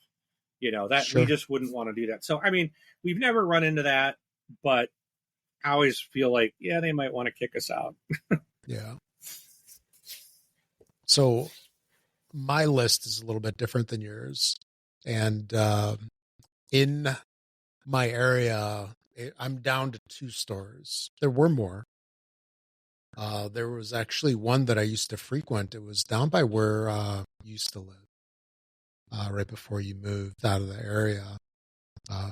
That we Sure. just wouldn't want to do that. So, I mean, we've never run into that, but I always feel like, yeah, they might want to kick us out. Yeah. So my list is a little bit different than yours. And in my area, I'm down to 2 stores. There were more. There was actually one that I used to frequent. It was down by where you used to live, right before you moved out of the area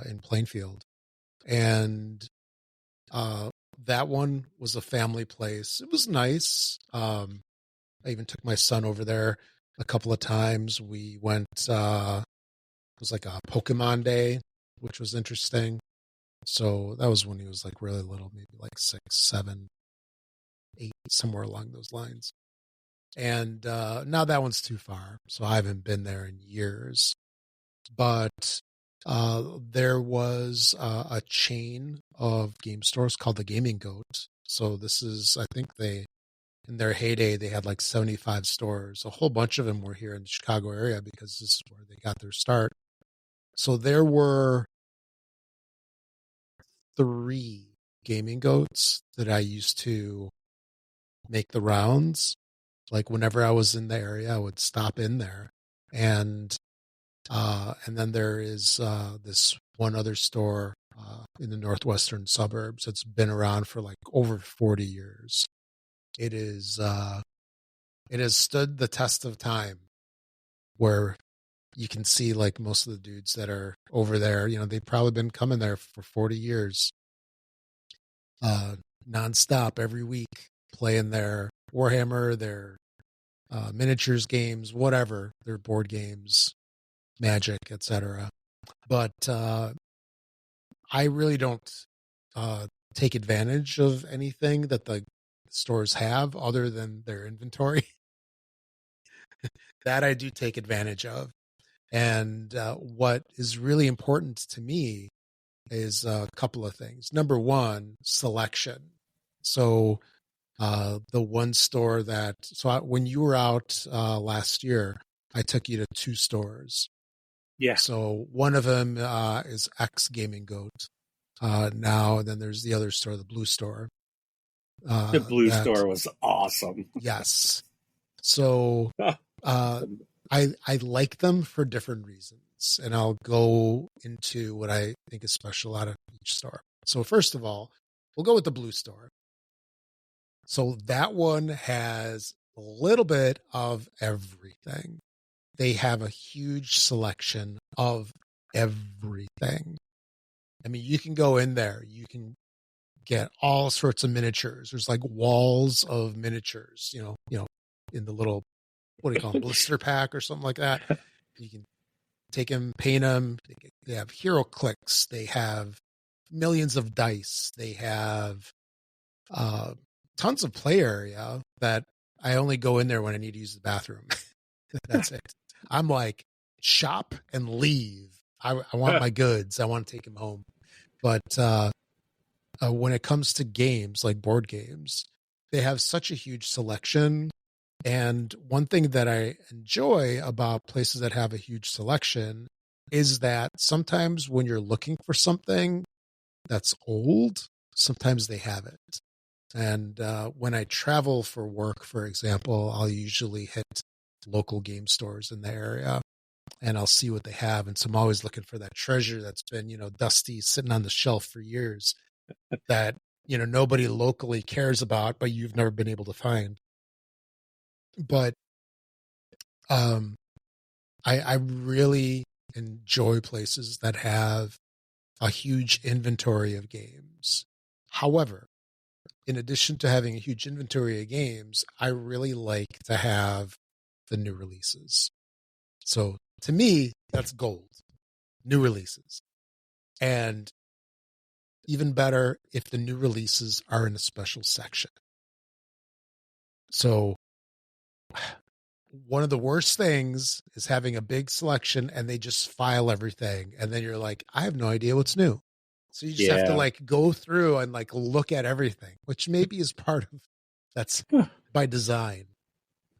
in Plainfield. And that one was a family place. It was nice. I even took my son over there a couple of times. We went, it was like a Pokemon day, which was interesting. So that was when he was like really little, maybe like 6, 7, 8, somewhere along those lines. And now that one's too far. So I haven't been there in years. But there was a chain of game stores called the Gaming Goat. So this is, I think in their heyday, they had like 75 stores. A whole bunch of them were here in the Chicago area because this is where they got their start. So there were 3 Gaming Goats that I used to make the rounds. Like whenever I was in the area, I would stop in there. And then there is this one other store in the northwestern suburbs that's been around for like over 40 years. It has stood the test of time, where you can see like most of the dudes that are over there, they've probably been coming there for 40 years, nonstop every week, playing their Warhammer, their miniatures games, whatever, their board games, Magic, etc. But I really don't take advantage of anything that the stores have other than their inventory. That I do take advantage of. And what is really important to me is a couple of things. Number one, selection. So the one store when you were out last year, I took you to 2 stores. Yeah. So one of them is X Gaming Goat now, and then there's the other store, the Blue Store. The Blue Store was awesome. Yes. So I like them for different reasons, and I'll go into what I think is special out of each store. So first of all, we'll go with the Blue Store. So that one has a little bit of everything. They have a huge selection of everything. I mean, you can go in there, you can get all sorts of miniatures. There's like walls of miniatures, in the little, what do you call them, blister pack or something like that. You can take them, paint them. They have hero clicks. They have millions of dice. They have tons of play area that I only go in there when I need to use the bathroom. That's it. I'm like, shop and leave. I want my goods. I want to take them home. But when it comes to games, like board games, they have such a huge selection. And one thing that I enjoy about places that have a huge selection is that sometimes when you're looking for something that's old, sometimes they have it. And when I travel for work, for example, I'll usually hit local game stores in the area and I'll see what they have. And so I'm always looking for that treasure that's been, dusty, sitting on the shelf for years that, nobody locally cares about, but you've never been able to find. But I really enjoy places that have a huge inventory of games. However, in addition to having a huge inventory of games, I really like to have the new releases. So to me, that's gold. New releases. And even better if the new releases are in a special section. So one of the worst things is having a big selection and they just file everything. And then you're like, I have no idea what's new. So you just have to like go through and like look at everything, which maybe is part of that's by design.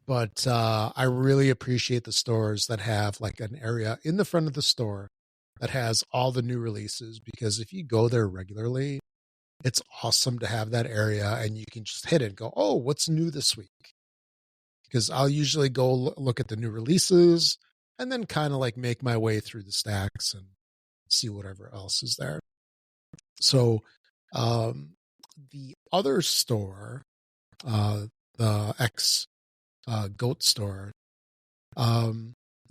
But I really appreciate the stores that have like an area in the front of the store that has all the new releases, because if you go there regularly, it's awesome to have that area and you can just hit it and go, oh, what's new this week? Because I'll usually go look at the new releases and then kind of like make my way through the stacks and see whatever else is there. So the other store, the X Goat store,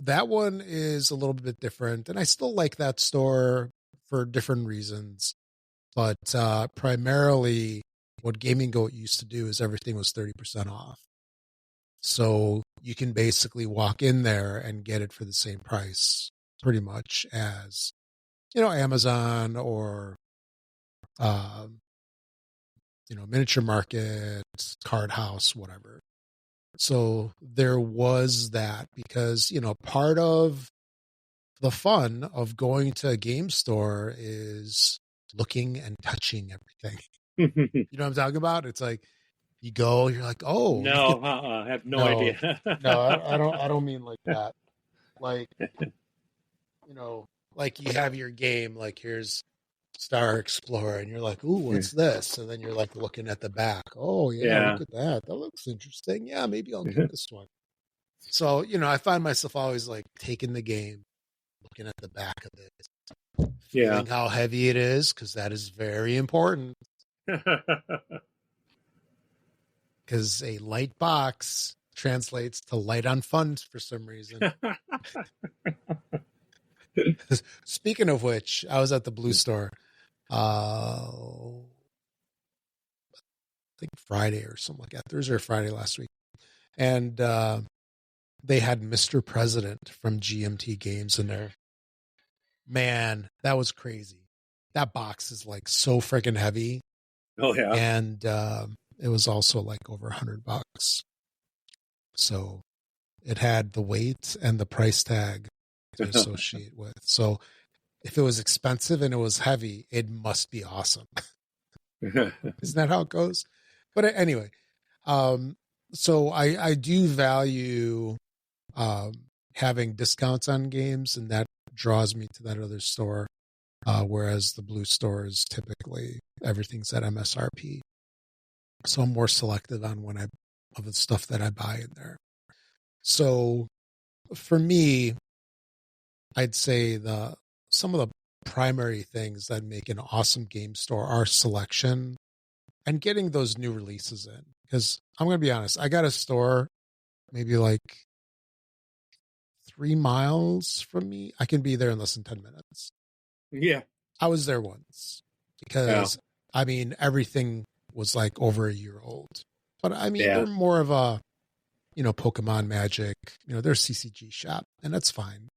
that one is a little bit different. And I still like that store for different reasons. But primarily what Gaming Goat used to do is everything was 30% off. So you can basically walk in there and get it for the same price pretty much as, Amazon or, Miniature Market, Card House, whatever. So there was that because, part of the fun of going to a game store is looking and touching everything. You know what I'm talking about? It's like you go, you're like, oh, no, I have no idea. No, I don't mean like that. Like, like you have your game, like here's Star Explorer, and you're like, ooh, what's this? And then you're like looking at the back. Oh, yeah, look at that. That looks interesting. Yeah, maybe I'll get this one. So, I find myself always like taking the game, looking at the back of it, feeling how heavy it is, because that is very important. Because a light box translates to light on fun for some reason. Speaking of which, I was at the Blue Store, I think Friday or something like that, Thursday or Friday last week. And they had Mr. President from GMT Games in there. Man, that was crazy. That box is like so freaking heavy. Oh, yeah. And it was also like over $100. So it had the weight and the price tag to associate with. So if it was expensive and it was heavy, it must be awesome. Isn't that how it goes? But anyway, so I do value having discounts on games, and that draws me to that other store. Whereas the Blue Store is typically everything's at MSRP. So I'm more selective on of the stuff that I buy in there. So for me, I'd say some of the primary things that make an awesome game store are selection and getting those new releases in. Because I'm going to be honest, I got a store maybe like 3 miles from me. I can be there in less than 10 minutes. Yeah. I was there once because, I mean, everything was like over a year old. But I mean, they're more of a, Pokemon Magic, they're CCG shop, and that's fine.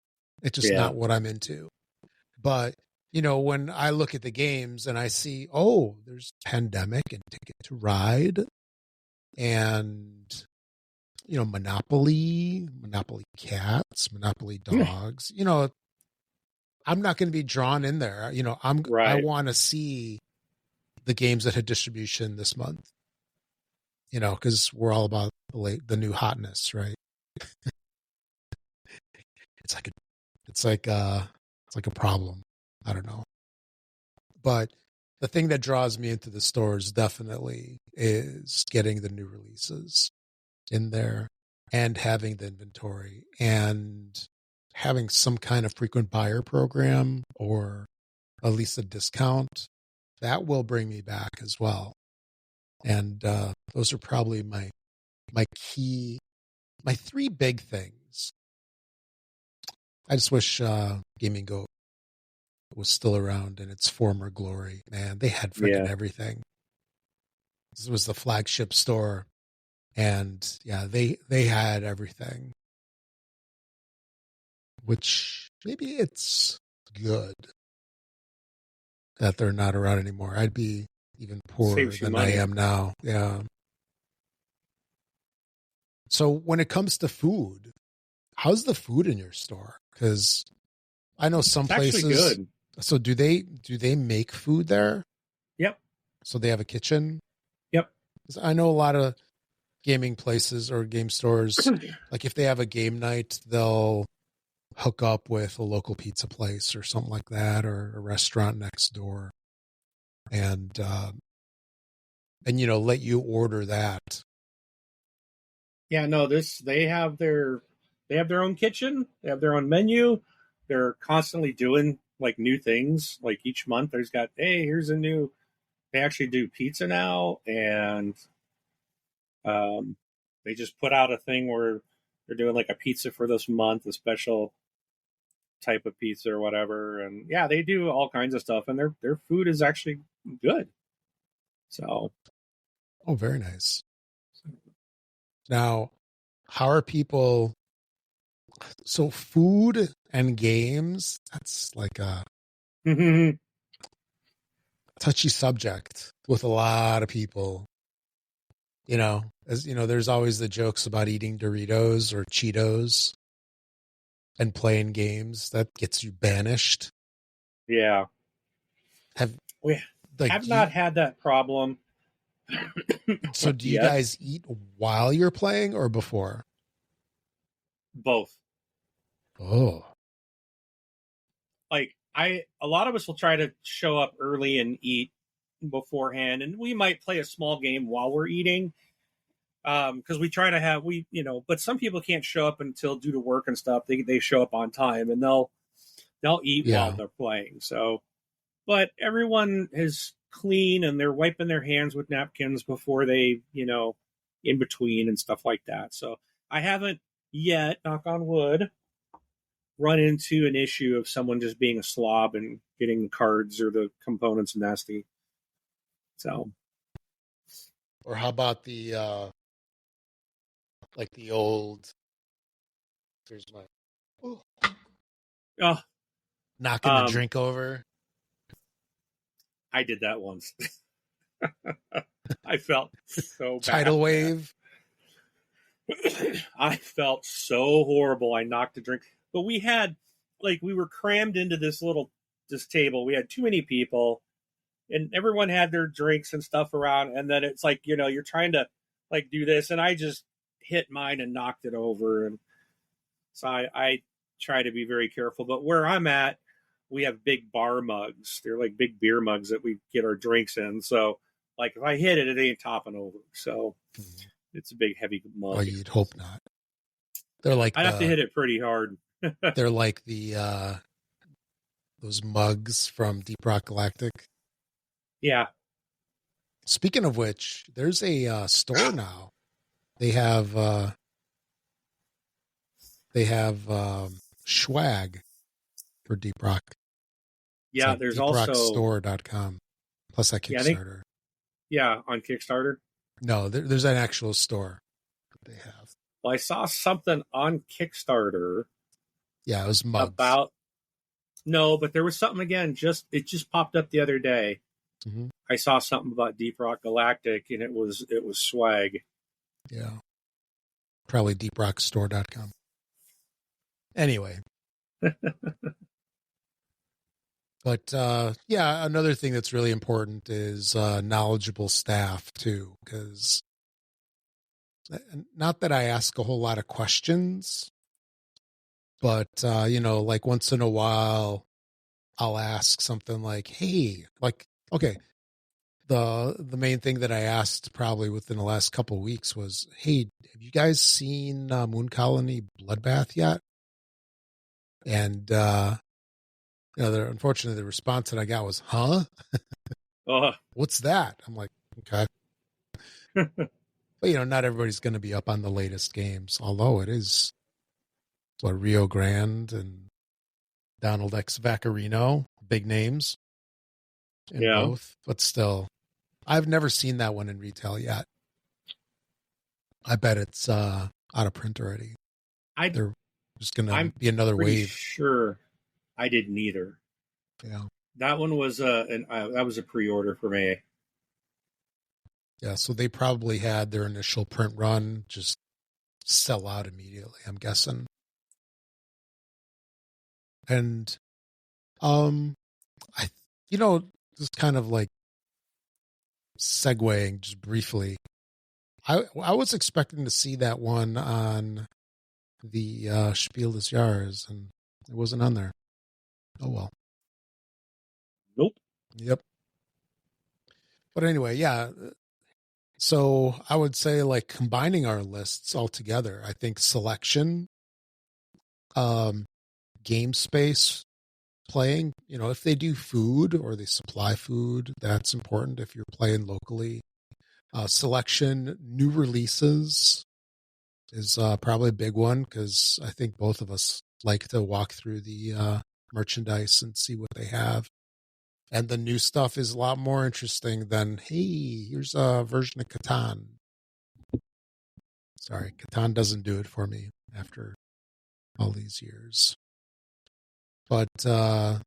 It's just not what I'm into. But, when I look at the games and I see, oh, there's Pandemic and Ticket to Ride and Monopoly, Monopoly cats, Monopoly dogs. I'm not going to be drawn in there. I Right. want to see the games that had distribution this month. Because we're all about the new hotness, right? It's like it's like a problem. I don't know, but the thing that draws me into the stores definitely is getting the new releases in there and having the inventory and having some kind of frequent buyer program or at least a discount. That will bring me back as well. And those are probably my three big things. I just wish Gaming Goat was still around in its former glory. Man, they had freaking everything. This was the flagship store, and yeah, they had everything. Which maybe it's good that they're not around anymore. I'd be even poorer than I am now. Yeah. So when it comes to food, how's the food in your store? Because I know some places. Good. So do they make food there? Yep. So they have a kitchen? Yep. I know a lot of gaming places or game stores, like if they have a game night, they'll hook up with a local pizza place or something like that, or a restaurant next door, and let you order that. Yeah, no, they have their own kitchen, they have their own menu. They're constantly doing like new things. Like each month here's a new, they actually do pizza now, and they just put out a thing where they're doing like a pizza for this month, a special type of pizza or whatever. And yeah, they do all kinds of stuff, and their food is actually good. So, oh, very nice. Now, how are people? So food and games, that's like a touchy subject with a lot of people. There's always the jokes about eating Doritos or Cheetos and playing games that gets you banished. Yeah. Have not had that problem. So do you guys eat while you're playing or before? Both. Oh. Like a lot of us will try to show up early and eat beforehand, and we might play a small game while we're eating. Because we try to have but some people can't show up until due to work and stuff. They show up on time and they'll eat while they're playing. So, but everyone is clean and they're wiping their hands with napkins before they, in between and stuff like that. So I haven't yet, knock on wood, run into an issue of someone just being a slob and getting the cards or the components nasty. So, or how about the like the old, here's my knocking the drink over. I did that once. I felt so bad. Tidal wave. I felt so horrible. I knocked the drink. But we had, we were crammed into this table. We had too many people, and everyone had their drinks and stuff around. And then it's like, you're trying to do this. And I just hit mine and knocked it over. And so I try to be very careful. But where I'm at, we have big bar mugs. They're like big beer mugs that we get our drinks in. So if I hit it, it ain't topping over. So it's a big, heavy mug. Oh, you'd hope not. They're like I'd have to hit it pretty hard. They're like the those mugs from Deep Rock Galactic. Yeah. Speaking of which, there's a store now. They have swag for Deep Rock. Yeah, like there's also deeprockstore.com plus that Kickstarter. On Kickstarter. No, there's an actual store that they have. Well, I saw something on Kickstarter. Yeah, it was mugs. But there was something again. It just popped up the other day. Mm-hmm. I saw something about Deep Rock Galactic, and it was swag. Yeah. Probably deeprockstore.com. Anyway. But yeah, another thing that's really important is knowledgeable staff too, because not that I ask a whole lot of questions, but like once in a while I'll ask something like, "Hey, like, okay." The main thing that I asked probably within the last couple of weeks was, "Hey, have you guys seen Moon Colony Bloodbath yet?" And unfortunately, the response that I got was, "Huh? What's that?" I'm like, "Okay." But not everybody's going to be up on the latest games, although it is Rio Grande and Donald X Vaccarino, big names in both. But still, I've never seen that one in retail yet. I bet it's out of print already. There's going to be another wave. Sure, I didn't either. Yeah, that one was that was a pre-order for me. Yeah, so they probably had their initial print run just sell out immediately, I'm guessing. And I just kind of like segueing just briefly. I was expecting to see that one on the Spiel des Jahres, and it wasn't on there. Oh well. Nope. Yep. But anyway, yeah. So I would say, like, combining our lists all together, I think selection, game space, playing, if they do food or they supply food, that's important if you're playing locally. Selection, new releases is probably a big one, because I think both of us like to walk through the merchandise and see what they have. And the new stuff is a lot more interesting than, hey, here's a version of Catan. Sorry, Catan doesn't do it for me after all these years. But yeah,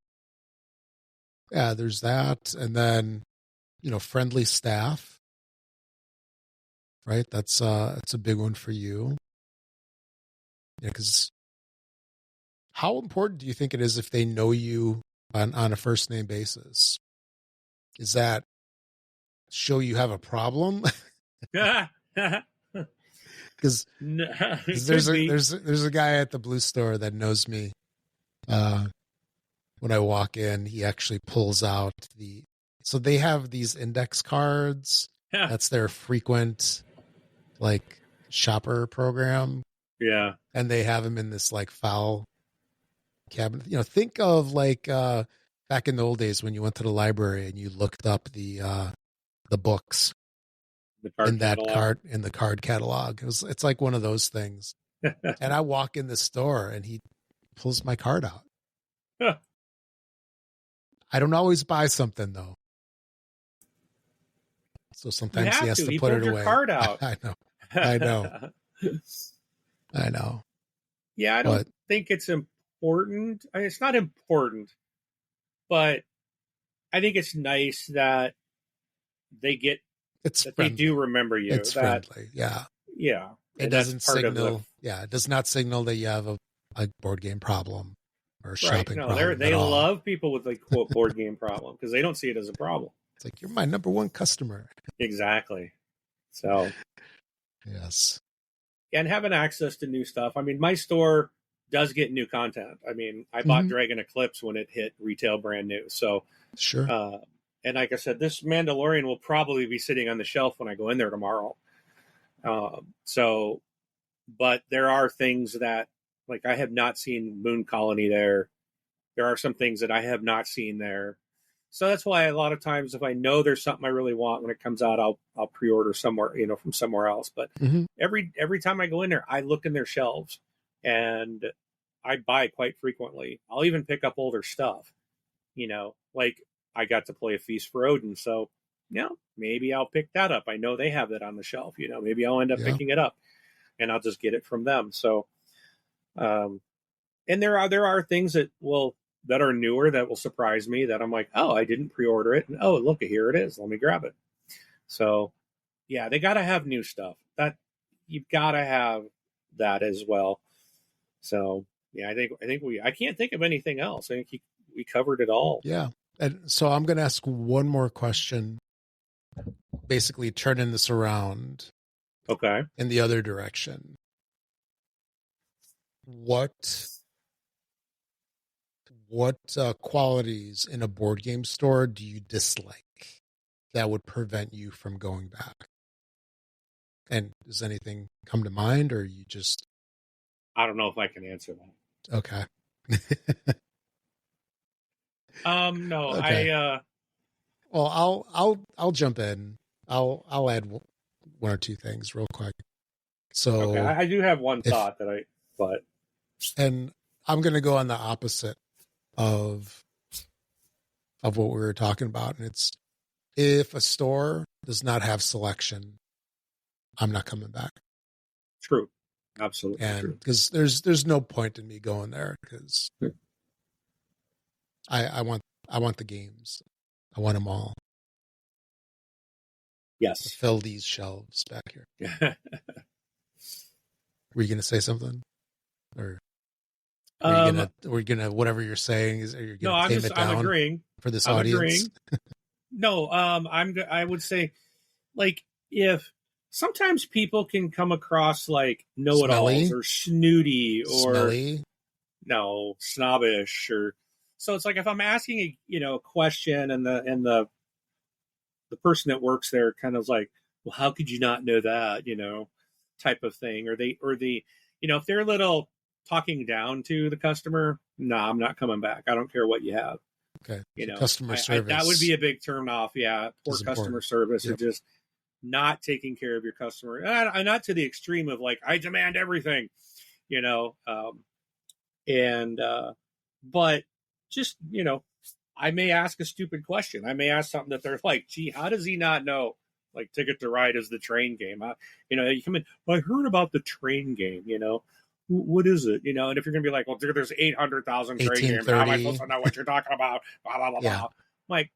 there's that. And then, friendly staff. Right? That's a big one for you. Yeah, because how important do you think it is if they know you on a first name basis? Is that show you have a problem? Because there's a guy at the Blue Store that knows me. When I walk in, he actually pulls out so they have these index cards. That's their frequent like shopper program. Yeah. And they have them in this like file cabinet. Think of like back in the old days when you went to the library and you looked up the books in the card catalog. It's like one of those things. And I walk in the store and he pulls my card out. I don't always buy something though. So sometimes he has to put it away. Card out. I know. Yeah, I don't think it's important. I mean, it's not important, but I think it's nice that they do remember you. It's friendly. Yeah. Yeah. It doesn't signal. It does not signal that you have a board game problem or a shopping problem. They love people with like quote board game problem because they don't see it as a problem. It's like, you're my number one customer. Exactly. So. Yes. And having access to new stuff. I mean, my store does get new content. I mean, I bought Dragon Eclipse when it hit retail brand new. So, sure. And like I said, this Mandalorian will probably be sitting on the shelf when I go in there tomorrow. But there are things that, like, I have not seen Moon Colony there. There are some things that I have not seen there. So that's why a lot of times, if I know there's something I really want when it comes out, I'll pre-order somewhere, from somewhere else. But every time I go in there, I look in their shelves, and I buy quite frequently. I'll even pick up older stuff, like I got to play A Feast for Odin, so maybe I'll pick that up. I know they have that on the shelf. Maybe I'll end up picking it up, and I'll just get it from them. So, and there are things that are newer that will surprise me that I'm like, oh, I didn't pre-order it. And, oh, look, here it is. Let me grab it. So, yeah, they got to have new stuff. That you've got to have that as well. So yeah, I can't think of anything else. I think we covered it all. Yeah. And so I'm going to ask one more question, basically turning this around Okay. in the other direction. What qualities in a board game store do you dislike that would prevent you from going back? And does anything come to mind, or you just... I don't know if I can answer that. Okay. No, Okay. Well, I'll jump in. I'll add one or two things real quick. So okay, I do have one thought and I'm going to go on the opposite of what we were talking about, and it's, if a store does not have selection, I'm not coming back. True. Absolutely. And because there's no point in me going there, because I want the games. I want them all. Yes. To fill these shelves back here. Were you going to say something? Or were you gonna whatever you're saying, are you gonna tame it down? I'm agreeing for this I'm audience. Agreeing. No, I would say, like, if sometimes people can come across like know-it-alls or snooty or smelly. No, snobbish, or so it's like if I'm asking a question and the person that works there kind of like, well, how could you not know that, type of thing, or if they're a little talking down to the customer, nah, I'm not coming back. I don't care what you have. Okay. Customer service. That would be a big turn off. Yeah. Poor customer service. Yep. Or just not taking care of your customer. And not to the extreme of like, I demand everything, but just, I may ask a stupid question. I may ask something that they're like, gee, how does he not know? Like Ticket to Ride is the train game. You come in, well, I heard about the train game, what is it? And if you're going to be like, well, there's 800,000 train games. How am I supposed to know what you're talking about? Blah, blah, blah, yeah. blah. I'm like,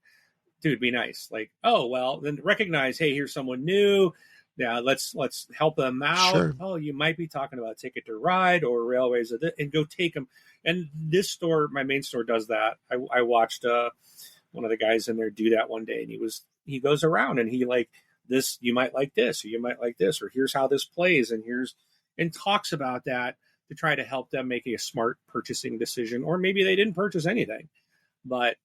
dude, be nice. Like, oh, well, then recognize, hey, here's someone new. Yeah, let's help them out. Sure. Oh, you might be talking about Ticket to Ride or Railways, and go take them. And this store, my main store, does that. I watched one of the guys in there do that one day, and he goes around and he like, this, you might like this, or you might like this, or here's how this plays, and talks about that to try to help them make a smart purchasing decision, or maybe they didn't purchase anything. But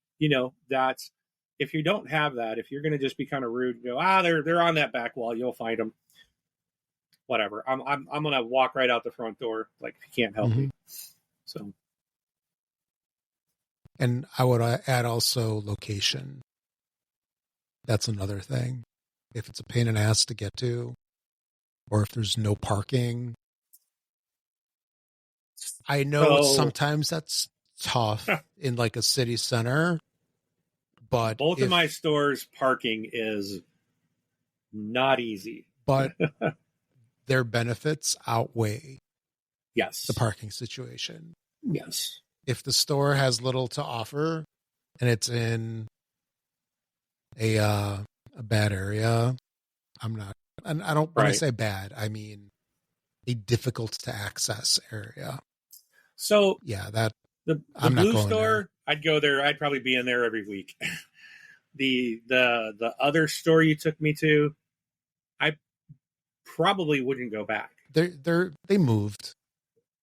that's, if you don't have that, if you're going to just be kind of rude and go, they're on that back wall, you'll find them. Whatever. I'm going to walk right out the front door. Like, if you can't help me. So. And I would add also location. That's another thing. If it's a pain in the ass to get to, or if there's no parking. I know sometimes that's tough in like a city center, but both of my stores, parking is not easy. But their benefits outweigh the parking situation. Yes. If the store has little to offer and it's in a bad area, I'm not, and I don't, when I say bad, I mean a difficult to access area. So yeah, that the I'm blue not going store, there. I'd go there. I'd probably be in there every week. The other store you took me to, I probably wouldn't go back. They moved.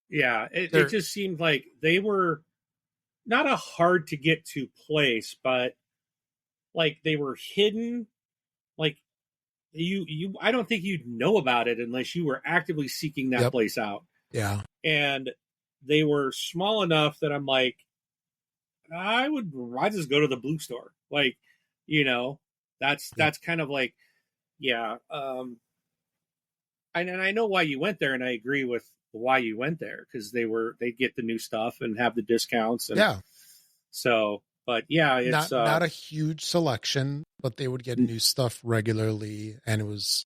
Yeah, it just seemed like they were not a hard to get to place, but like they were hidden. Like you I don't think you'd know about it unless you were actively seeking that place out. Yeah. And they were small enough that I'm like, I just go to the blue store. Like, that's kind of like, yeah. And I know why you went there, and I agree with why you went there, because they get the new stuff and have the discounts. And so, but yeah, it's not a huge selection, but they would get new stuff regularly, and it was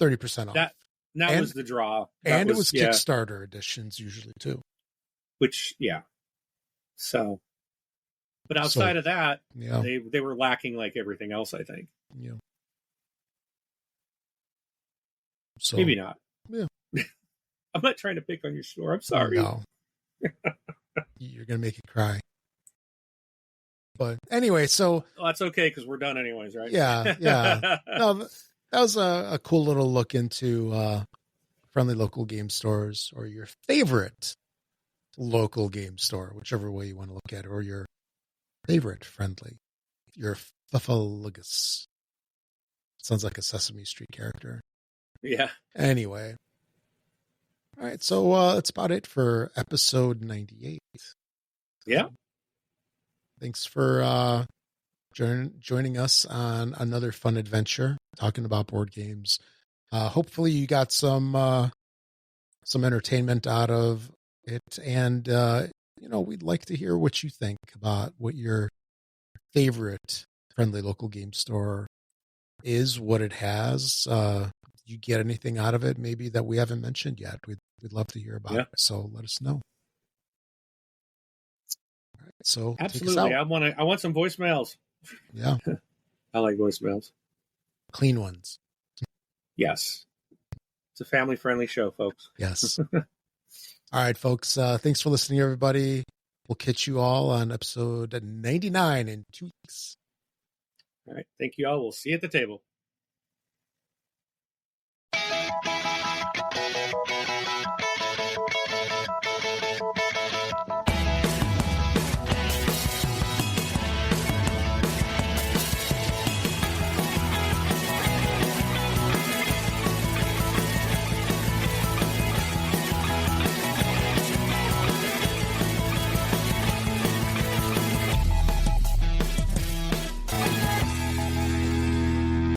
30% off. That was the draw. And it was Kickstarter editions usually too. Which, so, but outside of that, they were lacking like everything else, I think. Yeah. So maybe not. Yeah. I'm not trying to pick on your store. I'm sorry. No. You're going to make it cry. But anyway, so... Well, that's okay, because we're done anyways, right? Yeah. No, that was a cool little look into friendly local game stores, or your favorite local game store, whichever way you want to look at it, or your favorite friendly, your FLGS. Sounds like a Sesame Street character. Yeah. Anyway. All right, so that's about it for episode 98. Yeah. Thanks for joining us on another fun adventure, talking about board games. Hopefully you got some entertainment out of it, and we'd like to hear what you think about what your favorite friendly local game store is, what it has. You get anything out of it maybe that we haven't mentioned yet? We'd love to hear about it. So let us know. All right, so absolutely, I want some voicemails. Yeah. I like voicemails. Clean ones. Yes. It's a family-friendly show, folks. Yes. All right, folks. Thanks for listening, everybody. We'll catch you all on episode 99 in 2 weeks. All right. Thank you all. We'll see you at the table.